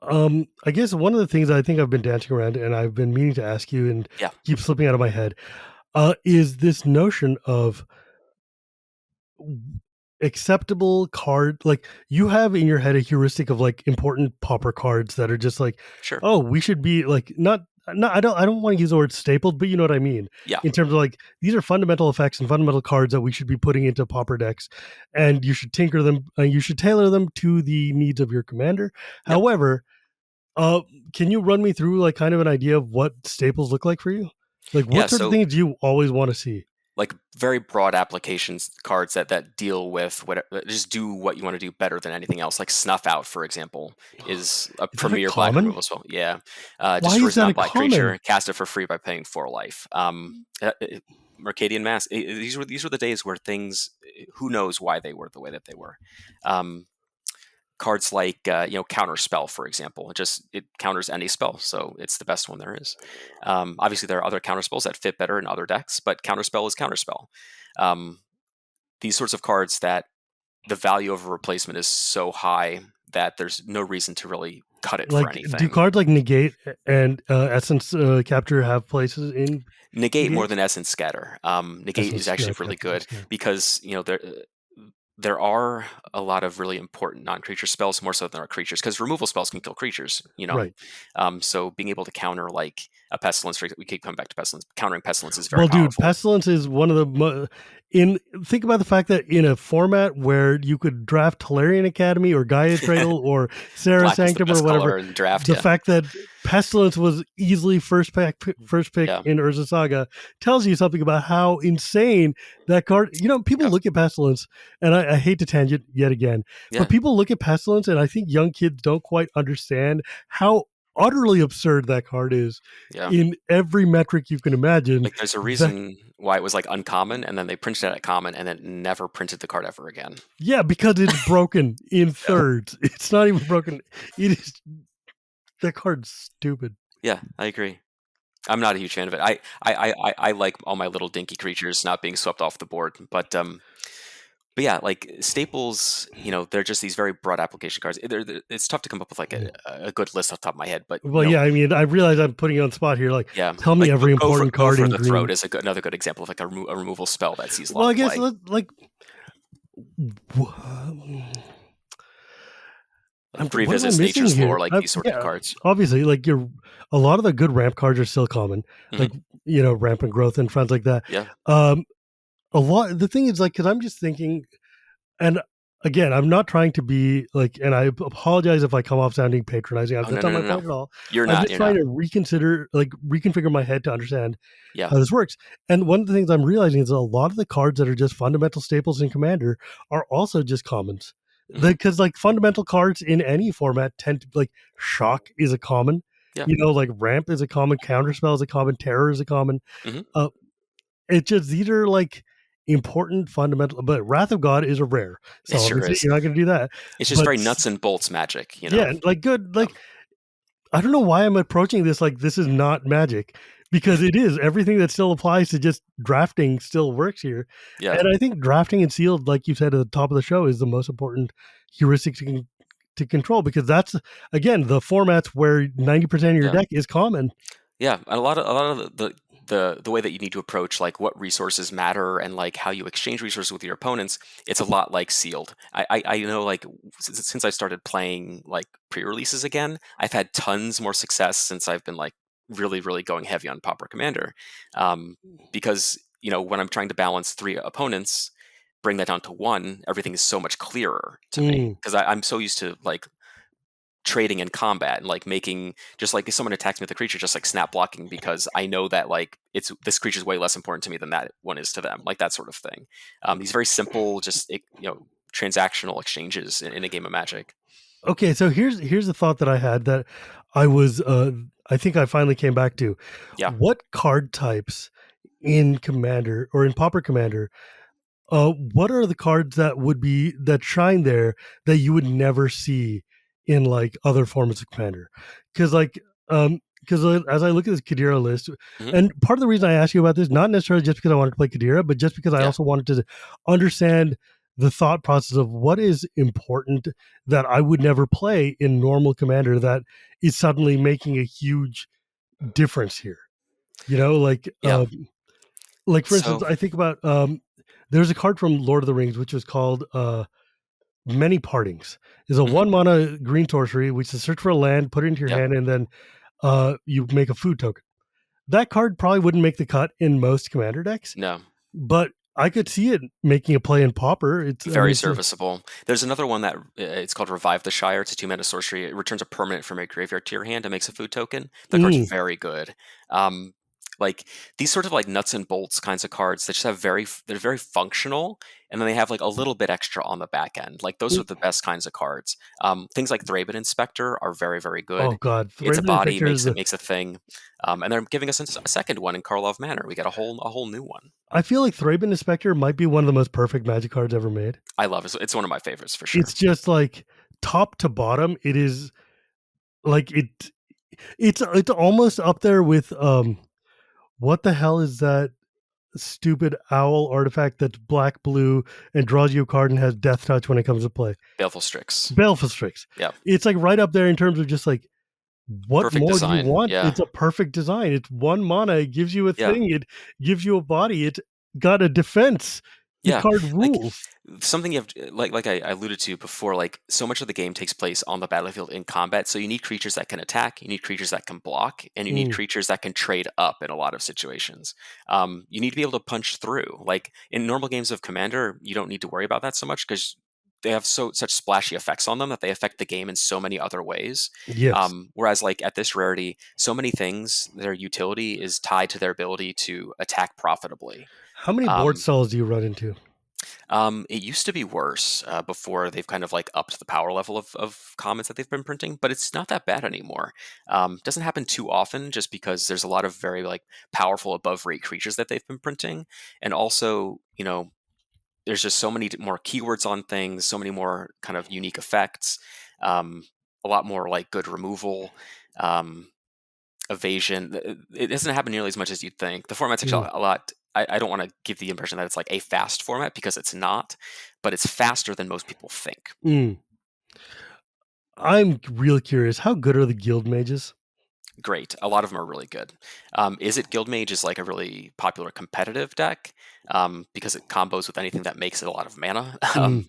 I guess one of the things I think I've been dancing around and I've been meaning to ask you and keep slipping out of my head is this notion of acceptable card. Like, you have in your head a heuristic of like important pauper cards that are just like, oh, we should be like not I don't want to use the word stapled, but you know what I mean. Yeah. In terms of like, these are fundamental effects and fundamental cards that we should be putting into pauper decks, and you should tinker them. You should tailor them to the needs of your commander. Yep. However, can you run me through like kind of an idea of what staples look like for you? Like, what sort of things do you always want to see? Like very broad applications cards that deal with whatever, just do what you want to do better than anything else. Like Snuff Out, for exple, is a premier black removal spell. Yeah, destroys a non-black creature, cast it for free by paying 4 life. Mercadian Mask. These were the days where things. Who knows why they were the way that they were. Cards like Counterspell, for example, it counters any spell, so it's the best one there is. Obviously, there are other counterspells that fit better in other decks, but Counterspell is Counterspell. These sorts of cards that the value of a replacement is so high that there's no reason to really cut it for anything. Do cards like Negate and Essence Capture have places in Negate more than Essence Scatter? Negate is actually really good because there are a lot of really important non-creature spells, more so than our creatures, because removal spells can kill creatures, Right. So being able to counter like a Pestilence, we keep coming back to Pestilence. Countering Pestilence is very powerful. Dude, Pestilence is one of the think about the fact that in a format where you could draft Tolarian Academy or Gaia Trail or Sarah Sanctum or whatever, the fact that Pestilence was easily first pick in Urza Saga tells you something about how insane that card. People look at Pestilence, and I hate to tangent yet again, but people look at Pestilence, and I think young kids don't quite understand how utterly absurd that card is in every metric you can imagine. Like, there's a reason why it was like uncommon, and then they printed it at common, and then never printed the card ever again. Yeah, because it's broken in thirds. It's not even broken. It is. That card's stupid. Yeah, I agree. I'm not a huge fan of it. I like all my little dinky creatures not being swept off the board, but yeah, like staples, they're just these very broad application cards. It's tough to come up with like a good list off the top of my head, but I mean, I realize I'm putting you on the spot here. Like, tell me every important card for in the green. Throat is another good example of like a removal spell that sees. Well, I guess Grievous, Nature's Lore, like these sorts of cards. Obviously, like a lot of the good ramp cards are still common, like Rampant Growth and friends like that. Yeah. The thing is, like, because I'm just thinking, and again, I'm not trying to be like, and I apologize if I come off sounding patronizing. That's not my point at all. I'm just trying to reconfigure my head to understand how this works. And one of the things I'm realizing is a lot of the cards that are just fundamental staples in Commander are also just commons. Because like fundamental cards in any format tend to, like, Shock is a common. Like Ramp is a common, Counterspell is a common, Terror is a common. It's just, these are like important fundamental. But Wrath of God is a rare, It so sure obviously is. you're not going to do that. It's just But very nuts and bolts magic, you know. yeah, like good, Um, like I don't know why I'm approaching this like this is not Magic, because it is. Everything that still applies to just drafting still works here. yeah, And I think drafting and sealed, like you said at the top of the show, is the most important heuristic to control, because that's again the formats where 90% of your yeah. deck is common. Yeah, a lot of the way that you need to approach like what resources matter and like how you exchange resources with your opponents, it's a lot like sealed. I know like since I started playing like pre-releases again, I've had tons more success since I've been like really going heavy on Pauper Commander, because when I'm trying to balance three opponents, bring that down to one, everything is so much clearer to me Mm. because I'm so used to like trading in combat and like making just like if someone attacks me with a creature, just like snap blocking because I know that like it's this creature is way less important to me than that one is to them, like that sort of thing. These very simple, just transactional exchanges in a game of Magic. Okay, so here's a thought that I had that I think I finally came back to. Yeah. What card types in Commander or in Pauper Commander, what are the cards that shine there that you would never see in like other formats of Commander? Because as I look at this Cadira list, Hmm. and part of the reason I asked you about this, not necessarily just because I wanted to play Cadira, but just because I Yeah. also wanted to understand the thought process of what is important that I would never play in normal Commander that is suddenly making a huge difference here. You know, Yeah. like for instance, So. I think about there's a card from Lord of the Rings which was called Many Partings. Is a Hmm. 1 mana green sorcery which is search for a land, put it into your Yeah. hand, and then you make a food token. That card probably wouldn't make the cut in most commander decks, No. but I could see it making a play in Pauper. Very serviceable. There's another one that it's called Revive the Shire. It's a 2 mana sorcery. It returns a permanent from your graveyard to your hand and makes a food token. That card's mm, very good. Um, like these sort of like nuts and bolts kinds of cards that just have they're very functional, and then they have like a little bit extra on the back end. Like those are the best kinds of cards. Things like Thraben Inspector are very oh good. god, It's a Thraben body, Inspector is makes a thing, and they're giving us a second one in Karlov Manor. We got a whole new one. I feel like Thraben Inspector might be one of the most perfect Magic cards ever made. I love it. It's one of my favorites for It's sure. just like top to bottom, it is like it's almost up there with what the hell is that stupid owl artifact that's black blue and draws you a card and has death touch when it comes to play? Baleful Strix. Baleful Strix. Yeah. It's like right up there in terms of just like what Perfect more do you design. want? Yeah. It's a perfect design. It's 1 mana. It gives you a Yeah. thing. It gives you a body. It's got a defense. The Yeah. card Like rules. something you have like I alluded to before, like so much of the game takes place on the battlefield in combat. So you need creatures that can attack, you need creatures that can block, and you need Mm, creatures that can trade up in a lot of situations. You need to be able to punch through. Like in normal games of Commander, you don't need to worry about that so much because they have such splashy effects on them that they affect the game in so many other ways. yes. Whereas like at this rarity, so many things, their utility is tied to their ability to attack profitably. How many board Um, stalls do you run into? it used to be worse before they've kind of like upped the power level of comments that they've been printing, but it's not that bad anymore. Doesn't happen too often just because there's a lot of very like powerful above rate creatures that they've been printing. And also, there's just so many more keywords on things, so many more kind of unique effects, um, a lot more like good removal. Um, Evasion. It doesn't happen nearly as much as you'd think. The format's Mm, actually a lot. I don't want to give the impression that it's like a fast format because it's not, but it's faster than most people think. mm. I'm real curious. How good are the guild mages? Great. A lot of them are really good. Is it Guildmage is like a really popular competitive deck because it combos with anything that makes it a lot of mana. Mm,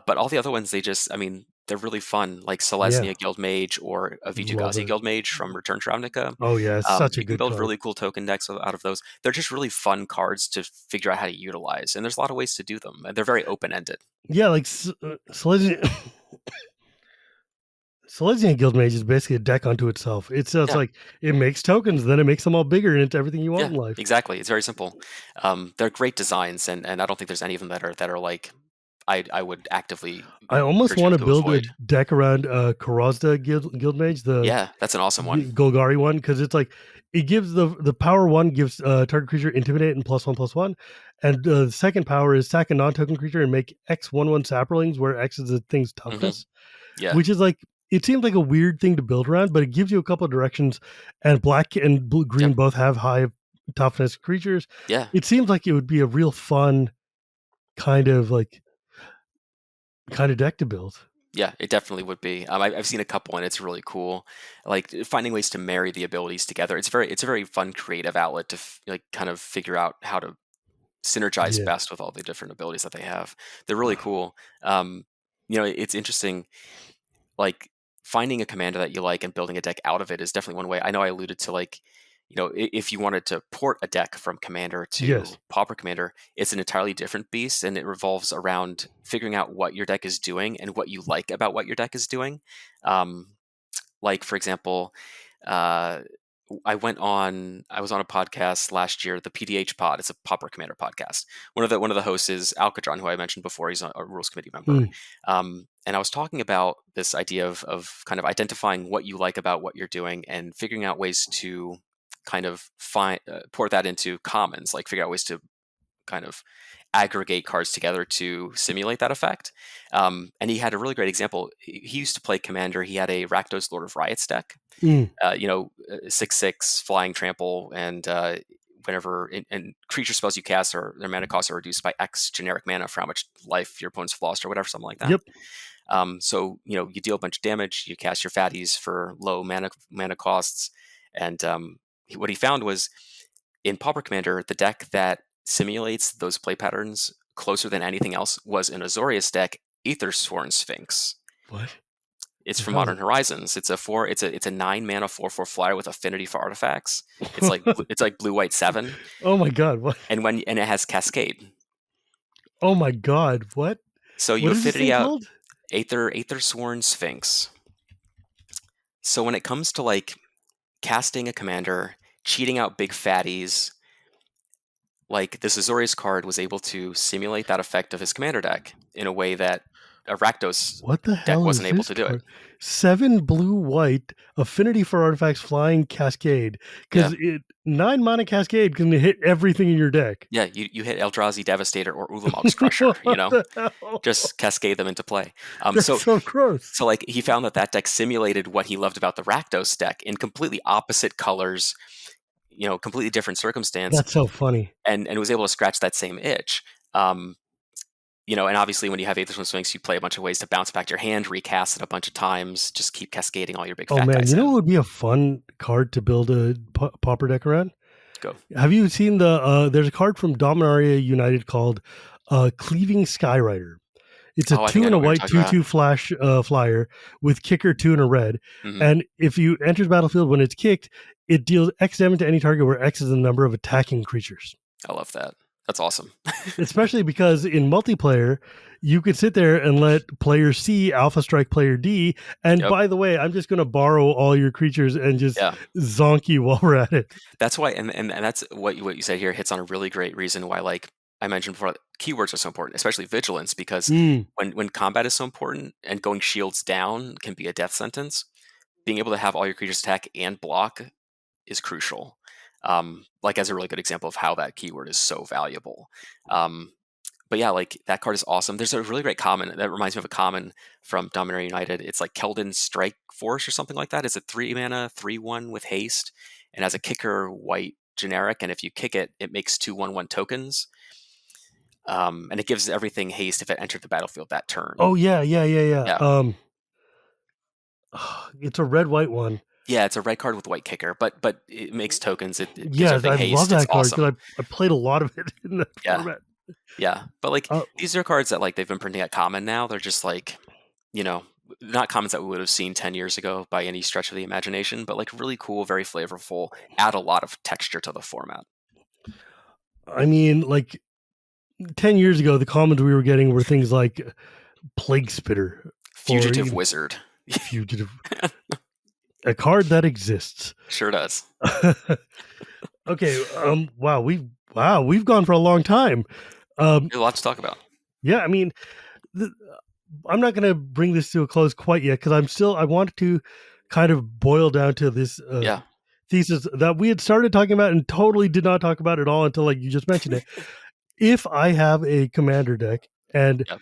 But all the other ones, I mean, they're really fun, like yeah, Selesnya Guildmage or a love Vitu-Ghazi it. Guildmage from Return to Ravnica. Oh yeah, it's such a You can good build card. really cool token decks out of those. They're just really fun cards to figure out how to utilize, and there's a lot of ways to do them. And they're very open-ended. Yeah, like Selesnya. Selesnya Guild Mage is basically a deck unto itself. It's just Yeah, like it makes tokens, then it makes them all bigger, and it's everything you want yeah, in life. exactly. It's very simple. They're great designs, and I don't think there's any of them that are like I would actively I almost encourage want people to to build a avoid. deck around Karazda Guild Mage, the Yeah, that's an awesome one. Golgari one, because it's like it gives the power one gives target creature intimidate and +1/+1, and the second power is sack a non-token creature and make X 1/1 saplings, where X is the thing's toughness, Yeah, which is like it seems like a weird thing to build around, but it gives you a couple of directions, and black and green yep, both have high toughness creatures. yeah, It seems like it would be a real fun kind of like kind of deck to build. yeah. It definitely would be. I've seen a couple, and it's really cool. Like finding ways to marry the abilities together. It's a very fun creative outlet to like kind of figure out how to synergize Yeah. best with all the different abilities that they have. They're really cool. Um, it's interesting. Like finding a commander that you like and building a deck out of it is definitely one way. I know I alluded to like, if you wanted to port a deck from Commander to Yes. Pauper Commander, it's an entirely different beast, and it revolves around figuring out what your deck is doing and what you like about what your deck is doing. Like for example, uh, I was on a podcast last year, the PDH pod. It's a Pauper Commander podcast. One of the hosts is Alcadron, who I mentioned before. He's a Rules Committee member. Mm. And I was talking about this idea of kind of identifying what you like about what you're doing and figuring out ways to kind of find port that into commons, like figure out ways to kind of aggregate cards together to simulate that effect. And he had a really great example. He used to play Commander. He had a Rakdos Lord of Riots deck. Mm. 6/6 flying trample, and whenever and creature spells you cast or their mana costs are reduced by X generic mana for how much life your opponent's lost or whatever, something like that. Yep. So you deal a bunch of damage, you cast your fatties for low mana costs, and what he found was in Pauper Commander, the deck that simulates those play patterns closer than anything else was an Azorius deck, Aethersworn Sphinx. What? It's The from hell is Modern Horizons. It's a 9 mana 4/4 flyer with affinity for artifacts. It's like it? it's like blue white 7, Oh my god! What? and it has Cascade. Oh my god! What? So you What is this affinity thing out called? Aethersworn Sphinx. So when it comes to like casting a commander, cheating out big fatties, like this Azorius card was able to simulate that effect of his commander deck in a way that a Rakdos What the deck hell wasn't is able this to do it. card? 7 blue white affinity for artifacts flying cascade, Yeah. because it 9 mana cascade can hit everything in your deck. Yeah, you hit Eldrazi Devastator or Ulamog's Crusher, What the hell? just cascade them into play. That's So so gross. so like he found that deck simulated what he loved about the Rakdos deck in completely opposite colors, completely different circumstance, That's so funny. and was able to scratch that same itch. Um, and obviously when you have Aether Sphinx, you play a bunch of ways to bounce back your hand, recast it a bunch of times, just keep cascading all your big Oh fat man, guys you know in. what would be a fun card to build a pauper deck around? Go. Have you seen there's a card from Dominaria United called Cleaving Skyrider. It's a Oh, I think 2 I and know a what you're white talking about. 2/2 flash flyer with kicker 2 and a red. Hmm. And if you enters battlefield when it's kicked, it deals X damage to any target where X is the number of attacking creatures. I love that. That's awesome. Especially because in multiplayer, you could sit there and let player C alpha strike player D. And Yep. by the way, I'm just going to borrow all your creatures and just Yeah. zonk you while we're at it. That's why, and that's what you said here hits on a really great reason why, like I mentioned before, keywords are so important, especially vigilance, because Mm. when combat is so important and going shields down can be a death sentence, being able to have all your creatures attack and block is crucial. Like as a really good example of how that keyword is so valuable. But yeah, like that card is awesome. There's a really great common that reminds me of a common from Dominaria United. It's like Keldon Strike Force or something like that. It's a 3 mana 3/1 with haste, and as a kicker white generic. And if you kick it, it makes 2/1/1 tokens. And it gives everything haste if it entered the battlefield that turn. Oh yeah. Yeah. It's a red white one. Yeah, it's a red card with white kicker, but it makes tokens. It gives Yeah, everything I haste. love It's that card because awesome. I played a lot of it in that Yeah. format. Yeah, but like Uh, these are cards that like they've been printing at common now. They're just like, not commons that we would have seen 10 years ago by any stretch of the imagination, but like really cool, very flavorful, add a lot of texture to the format. I mean, like 10 years ago, the commons we were getting were things like Plague Spitter, Fugitive Wizard. Fugitive, a card that exists. Sure does. Okay. Wow, we've gone for a long time. There's a lot to talk about. Yeah, I mean, the, I'm not going to bring this to a close quite yet because I want to kind of boil down to this Yeah. thesis that we had started talking about and totally did not talk about at all until like you just mentioned it. If I have a commander deck, and Yeah.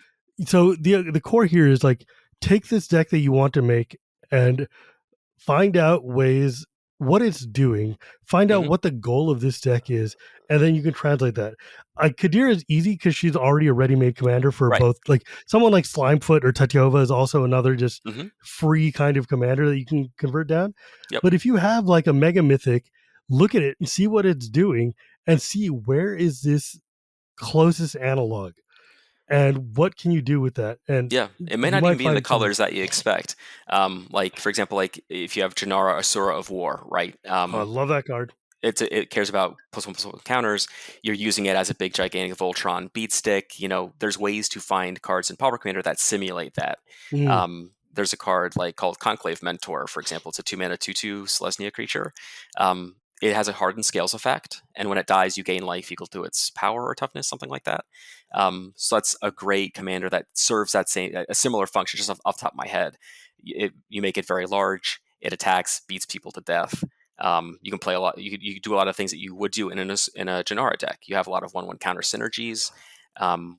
so the core here is like take this deck that you want to make and find out ways what it's doing, find out Hmm. what the goal of this deck is, and then you can translate that. Kadira is easy because she's already a ready-made commander for Right. both. Like someone like Slimefoot or Tatyova is also another just Hmm. free kind of commander that you can convert down. Yep. But if you have like a mega mythic, look at it and see what it's doing, and see where is this closest analog, and what can you do with that, and Yeah, it may you not even might be in the find some. colors that you expect. Like for example, like if you have Janara Asura of War, right? Oh, I love that card. It cares about +1/+1 counters. You're using it as a big gigantic Voltron beat stick. There's ways to find cards in Pauper Commander that simulate that. Mm, There's a card like called Conclave Mentor, for example. It's a 2 mana 2/2 Selesnya creature. It has a hardened scales effect, and when it dies, you gain life equal to its power or toughness, something like that. So that's a great commander that serves that same a similar function. Just off the top of my head, you make it very large. It attacks, beats people to death. You can play a lot. You do a lot of things that you would do in a Janara deck. You have a lot of 1/1 counter synergies,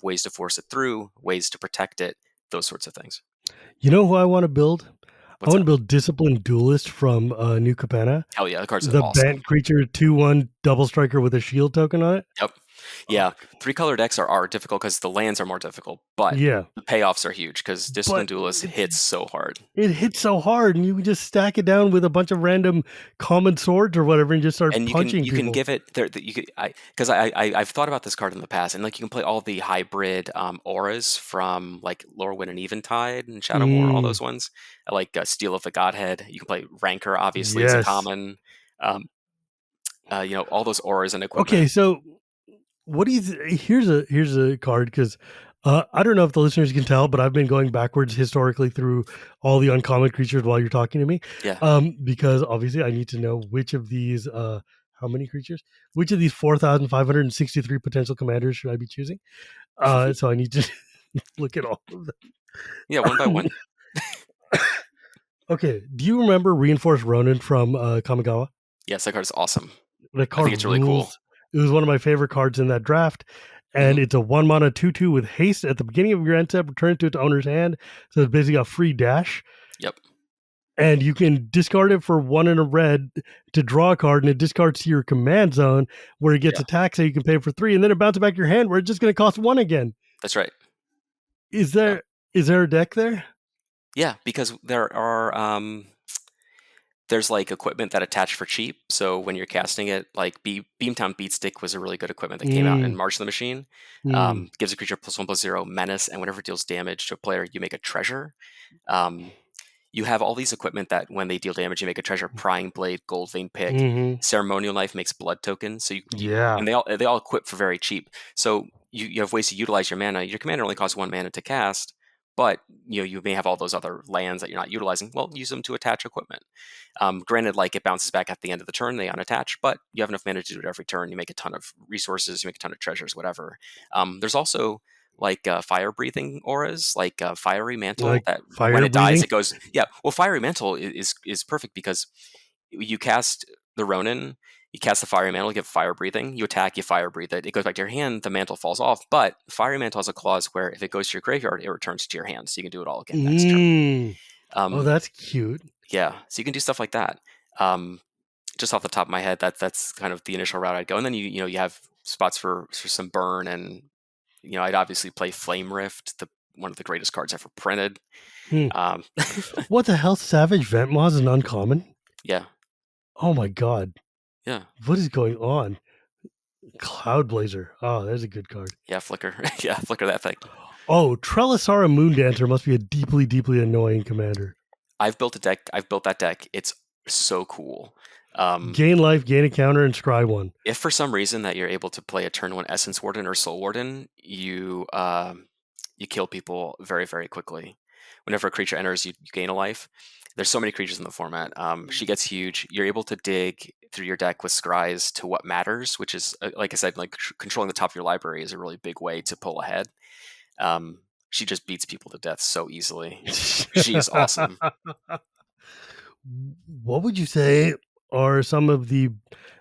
ways to force it through, ways to protect it, those sorts of things. you know who I want to build? I What's want to that? build Disciplined Duelist from New Capenna. Hell yeah, the cards are The awesome. Bant creature 2/1 double striker with a shield token on it. Yep. Oh, Yeah, three color decks are difficult because the lands are more difficult, but yeah, the payoffs are huge because but Disciplined Duelist hits so hard. it hits so hard, and you can just stack it down with a bunch of random common swords or whatever, and just start And you can punching you can people. give it there. You could because I've thought about this card in the past, and like you can play all the hybrid auras from like Lorwyn and Eventide and Shadowmoor, all Mm, those ones. Like Steel of the Godhead. You can play Rancor, obviously, as a yes. common. Um, all those auras and Okay, equipment. so what do you? Here's a card because I don't know if the listeners can tell, but I've been going backwards historically through all the uncommon creatures while you're talking to me, Yeah. because obviously I need to know which of these how many creatures, which of these 4,563 potential commanders should I be choosing? So I need to look at all of Yeah, one by them. one. Okay, do you remember Reinforced Ronin from Kamigawa? Yes, that card is awesome. That I card think it's really cool. rules. It was one of my favorite cards in that draft. And Hmm. it's a 1 mana 2/2 with haste at the beginning of your end step, return it to its owner's hand. So it's basically a free dash. Yep. And you can discard it for 1 and a red to draw a card, and it discards to your command zone where it gets Yeah, attacked, so you can pay for 3, and then it bounces back to your hand where it's just going to cost 1 again. that's right. Is Yeah. there a deck there? Yeah, because there's like equipment that attach for cheap. So when you're casting it, like Beamtown Beatstick was a really good equipment that came out in Mm, March of the Machine. mm, Gives a creature +1/+0 menace, and whenever it deals damage to a player, you make a treasure. Um, you have all these equipment that when they deal damage, you make a treasure. Prying Blade, Gold Vein Pick, mm-hmm. Ceremonial Knife makes blood tokens. So Yeah. and they all equip for very cheap. So you have ways to utilize your mana. Your commander only costs 1 mana to cast, but you may have all those other lands that you're not utilizing. Well, use them to attach equipment. Granted, like it bounces back at the end of the turn, they unattach, but you have enough mana to do it every turn. You make a ton of resources, you make a ton of treasures, whatever. There's also like fire breathing auras, like Fiery Mantle, Like that when fire it dies, breathing? it goes. Yeah, well, Fiery Mantle is perfect because you cast the Ronin, you cast the Fiery Mantle, you give fire breathing, you attack, you fire breathe it, it goes back to your hand, the mantle falls off. But Fiery Mantle has a clause where if it goes to your graveyard, it returns to your hand, so you can do it all again next turn. Mm. Oh, Um, that's cute. yeah, so you can do stuff like that. Um, just off the top of my head, that's kind of the initial route I'd go, and then you have spots for some burn, and I'd obviously play Flame Rift, the one of the greatest cards ever printed. Hmm. Um, What the hell? Savage Ventmaw is an uncommon? yeah, Oh my god. yeah, What is going on? Cloud Blazer. Oh, there's a good card. yeah, Flicker, yeah, Flicker that thing. Oh, Trellisara Moondancer must be a deeply, deeply annoying commander. I've built a deck. I've built that deck. It's so cool. Um, Gain life, gain a counter, and scry one. if for some reason that you're able to play a turn one Essence Warden or Soul Warden, you kill people very very quickly. Whenever a creature enters, you gain a life. There's so many creatures in the format. She gets huge. You're able to dig through your deck with scries to what matters, which is like I said, like controlling the top of your library is a really big way to pull ahead. Um, she just beats people to death so easily. She is awesome. What would you say are some of the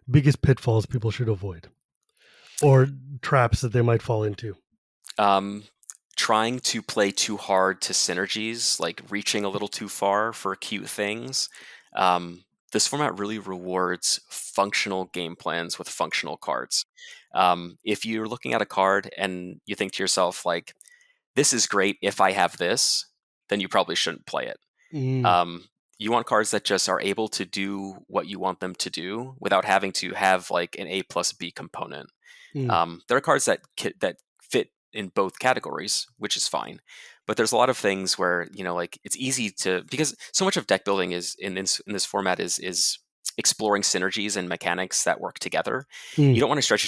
biggest pitfalls people should avoid, or traps that they might fall into? Trying to play too hard to synergies, like reaching a little too far for cute things. This format really rewards functional game plans with functional cards. If you're looking at a card and you think to yourself, like, this is great if I have this, then you probably shouldn't play it. Mm, Um, you want cards that just are able to do what you want them to do without having to have like an A plus B component. mm, There are cards that fit in both categories, which is fine. But there's a lot of things where like it's easy to, because so much of deck building is in this format is exploring synergies and mechanics that work together. You mm, don't want to stretch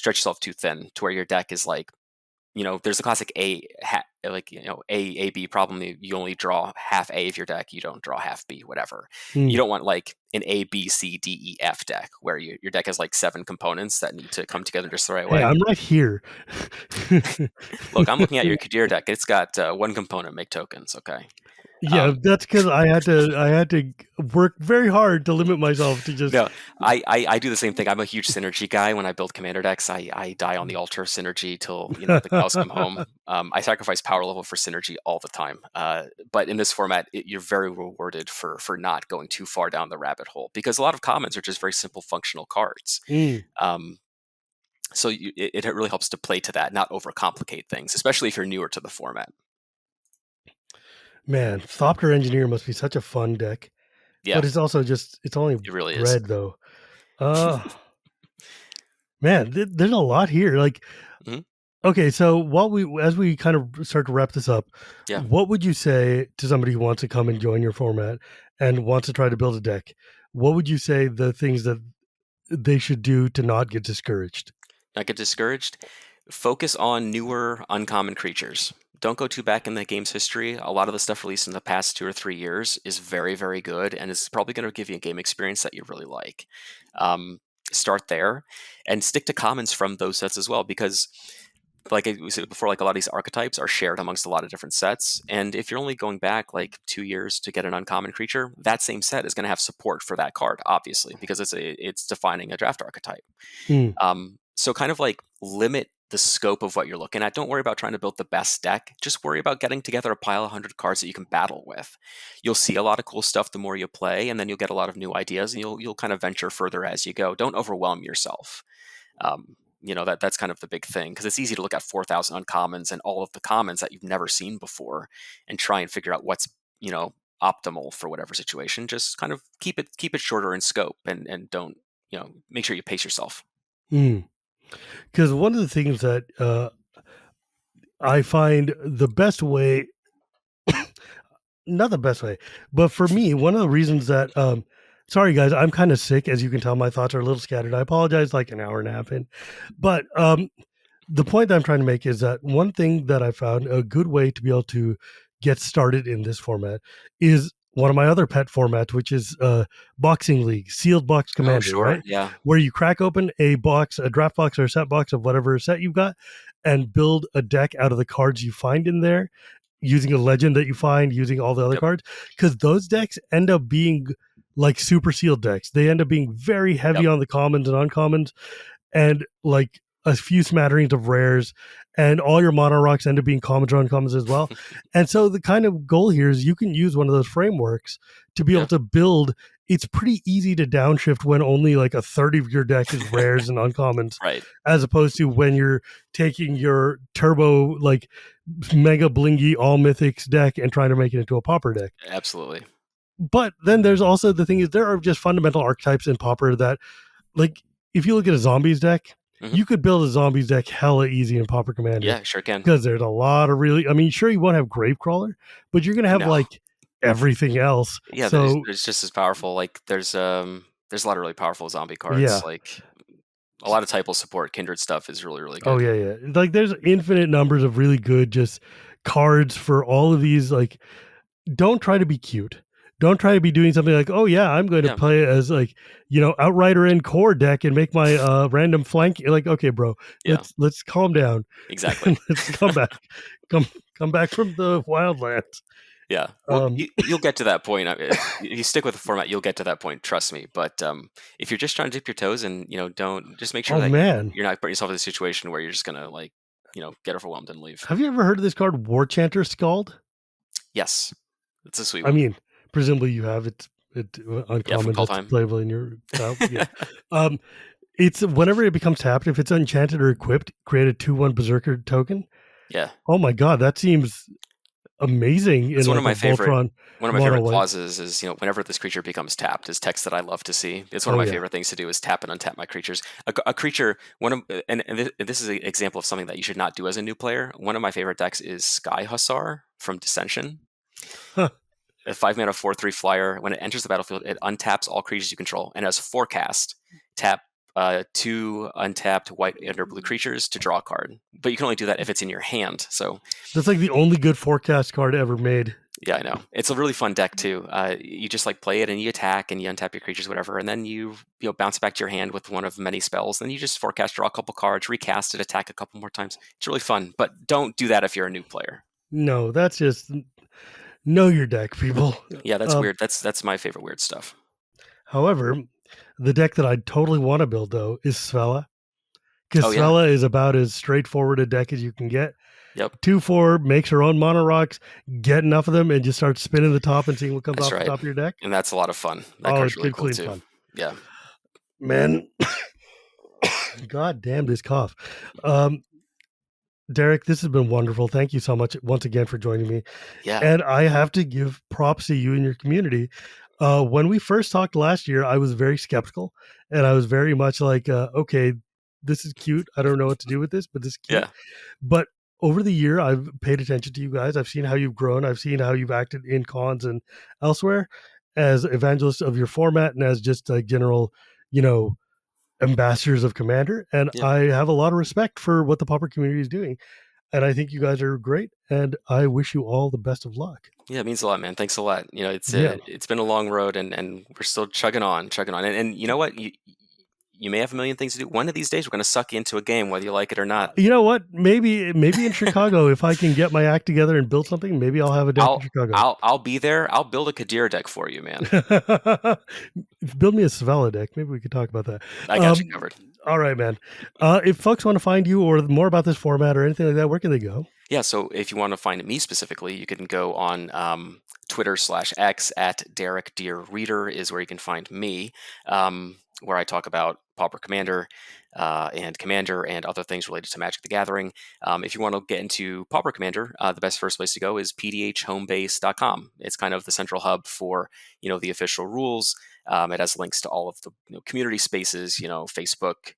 yourself too thin to where your deck is like, there's a classic A B problem. You only draw half A of your deck. You don't draw half B, whatever. You mm. don't want like an A B C D E F deck where your deck has like 7 components that need to come together just the right Hey, way. I'm right here. Look, I'm looking at your Cadira deck. It's got 1 component, make tokens. Okay. Yeah, that's because I had to work very hard to limit myself to just. No, I do the same thing. I'm a huge synergy guy. When I build commander decks, I die on the altar of synergy till the cows come home. I sacrifice power level for synergy all the time. But in this format, you're very rewarded for not going too far down the rabbit hole, because a lot of commons are just very simple functional cards. Mm, So it really helps to play to that, not overcomplicate things, especially if you're newer to the format. man, Thopter Engineer must be such a fun deck, Yeah, but it's also it's only it really is. bread though. Uh Man, there's a lot here. Like, Mhm. okay, so as we kind of start to wrap this up, Yeah. what would you say to somebody who wants to come and join your format and wants to try to build a deck? What would you say the things that they should do to not get discouraged? Not get discouraged. Focus on newer, uncommon creatures. Don't go too back in the game's history. A lot of the stuff released in the past 2 or 3 years is very, very good, and is probably going to give you a game experience that you really like. Um, Start there, and stick to commons from those sets as well, because, like we said before, like a lot of these archetypes are shared amongst a lot of different sets. And if you're only going back like 2 years to get an uncommon creature, that same set is going to have support for that card, obviously, because it's defining a draft archetype. Hmm. So kind of like limit the scope of what you're looking at. Don't worry about trying to build the best deck. Just worry about getting together a pile of 100 cards that you can battle with. You'll see a lot of cool stuff the more you play, and then you'll get a lot of new ideas, and you'll kind of venture further as you go. Don't overwhelm yourself. That's kind of the big thing, because it's easy to look at 4,000 uncommons and all of the commons that you've never seen before and try and figure out what's optimal for whatever situation. Just kind of keep it shorter in scope, and don't make sure you pace yourself. Because one of the things that I find the best way, not the best way, but for me, one of the reasons that, sorry guys, I'm kind of sick. As you can tell, my thoughts are a little scattered. I apologize, like an hour and a half in. But the point that I'm trying to make is that one thing that I found a good way to be able to get started in this format is one of my other pet formats, which is Boxing League, Sealed Box Oh, Commander, sure. right? Yeah. Where you crack open a box, a draft box or a set box of whatever set you've got, and build a deck out of the cards you find in there, using a legend that you find, using all the other Yep. cards. Because those decks end up being like super sealed decks. They end up being very heavy Yep. on the commons and uncommons, and like a few smatterings of rares, and all your mono rocks end up being commons or uncommons as well. And so the kind of goal here is you can use one of those frameworks to be Yeah. able to build. It's pretty easy to downshift when only like a third of your deck is rares and uncommons, Right. as opposed to when you're taking your turbo like mega blingy all mythics deck and trying to make it into a Pauper deck. Absolutely. But then there's also the thing is there are just fundamental archetypes in Pauper that, like, if you look at a zombies deck, Mhm. you could build a zombies deck hella easy in Pauper Commander. Yeah, sure can. Because there's a lot of really, I mean, sure, you won't have Gravecrawler, but you're going to have No. like everything else. Yeah, So, there's just as powerful. Like there's a lot of really powerful zombie cards. yeah. Like a lot of type will support kindred stuff is really, really Oh, good. yeah, yeah. Like, there's infinite numbers of really good just cards for all of these. Like, don't try to be cute. Don't try to be doing something like, oh yeah, I'm going to play as like, Outrider and core deck and make my random flank. Like, okay, bro, let's calm down. Exactly. Let's come back. Come back from the wildlands. Yeah, well, you'll get to that point. If you stick with the format, you'll get to that point. Trust me. But if you're just trying to dip your toes and don't just make sure that you're not putting yourself in a situation where you're just gonna get overwhelmed and leave. Have you ever heard of this card, War Chanter Scald? Yes, it's a sweet one. I mean, presumably you have it uncommon, it's playable in your style. Yeah. It's whenever it becomes tapped, if it's enchanted or equipped, create a 2/1 Berserker token. Yeah. Oh my god, that seems amazing. It's one of my favorite clauses is whenever this creature becomes tapped is text that I love to see. It's one of my favorite things to do is tap and untap my creatures. A creature, and this is an example of something that you should not do as a new player. One of my favorite decks is Sky Hussar from Dissension. A 5-mana 4/3 flyer. When it enters the battlefield, it untaps all creatures you control and has forecast. Tap 2 untapped white and/or blue creatures to draw a card. But you can only do that if it's in your hand. So that's like the only good forecast card ever made. Yeah, I know. It's a really fun deck too. You just play it and you attack and you untap your creatures, whatever, and then you bounce back to your hand with one of many spells. Then you just forecast, draw a couple cards, recast it, attack a couple more times. It's really fun. But don't do that if you're a new player. No, that's just know your deck, people. Yeah, that's weird. That's my favorite weird stuff. However, the deck that I totally want to build, though, is Svella. Because Svella is about as straightforward a deck as you can get. Yep. 2/4, makes her own mono rocks, get enough of them, and just start spinning the top and seeing what comes off the top of your deck. And that's a lot of fun. That card's really cool, too. Fun. Yeah. Man, god damn this cough. Derek, this has been wonderful. Thank you so much once again for joining me. Yeah. And I have to give props to you and your community. When we first talked last year, I was very skeptical, and I was very much like, okay, this is cute. I don't know what to do with this, but this is cute. Yeah. But over the year, I've paid attention to you guys. I've seen how you've grown. I've seen how you've acted in cons and elsewhere as evangelists of your format and as just general, ambassadors of Commander. And I have a lot of respect for what the Pauper community is doing. And I think you guys are great, and I wish you all the best of luck. Yeah, it means a lot, man. Thanks a lot. It's been a long road, and we're still chugging on. And you know what? You may have a million things to do. One of these days, we're going to suck you into a game, whether you like it or not. You know what? Maybe in Chicago, if I can get my act together and build something, maybe I'll have a deck in Chicago. I'll be there. I'll build a Cadira deck for you, man. Build me a Svella deck. Maybe we could talk about that. I got you covered. All right, man. If folks want to find you or more about this format or anything like that, where can they go? Yeah, so if you want to find me specifically, you can go on Twitter/X at Derek Dear Reader is where you can find me, where I talk about Pauper Commander and Commander and other things related to Magic the Gathering. If you want to get into Pauper Commander, the best first place to go is PEDHhomebase.com. It's kind of the central hub for the official rules. It has links to all of the community spaces, Facebook,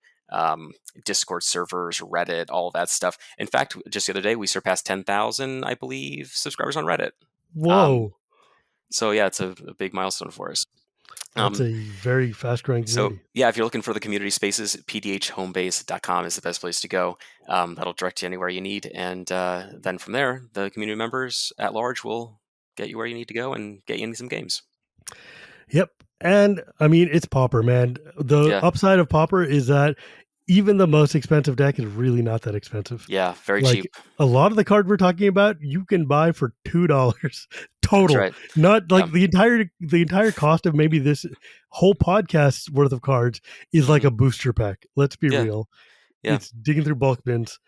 Discord servers, Reddit, all of that stuff. In fact, just the other day, we surpassed 10,000, I believe, subscribers on Reddit. Whoa. So yeah, it's a big milestone for us. That's a very fast-growing community. So yeah, if you're looking for the community spaces, pdhhomebase.com is the best place to go. That'll direct you anywhere you need. And then from there, the community members at large will get you where you need to go and get you into some games. Yep. And I mean, it's Pauper, man. The upside of Pauper is that even the most expensive deck is really not that expensive. Yeah, very cheap. A lot of the cards we're talking about, you can buy for $2 total. Right. Not like the entire cost of maybe this whole podcast's worth of cards is like a booster pack. Let's be real. Yeah. It's digging through bulk bins.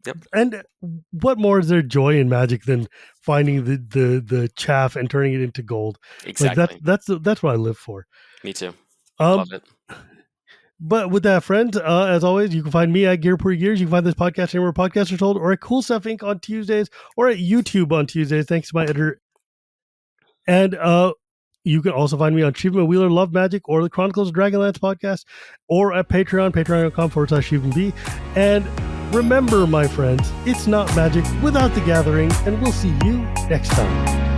Yep. And what more is there joy in Magic than finding the chaff and turning it into gold? Exactly. That's what I live for. Me too. Love it. But with that, friends, as always, you can find me at Gearpur Gears. You can find this podcast anywhere podcasts are told, or at Cool Stuff Inc. on Tuesdays, or at YouTube on Tuesdays. Thanks to my editor. And you can also find me on Shivam and Wheeler Love Magic, or the Chronicles of Dragonlance podcast, or at Patreon, patreon.com/ShivanB. And remember, my friends, it's not magic without the gathering, and we'll see you next time.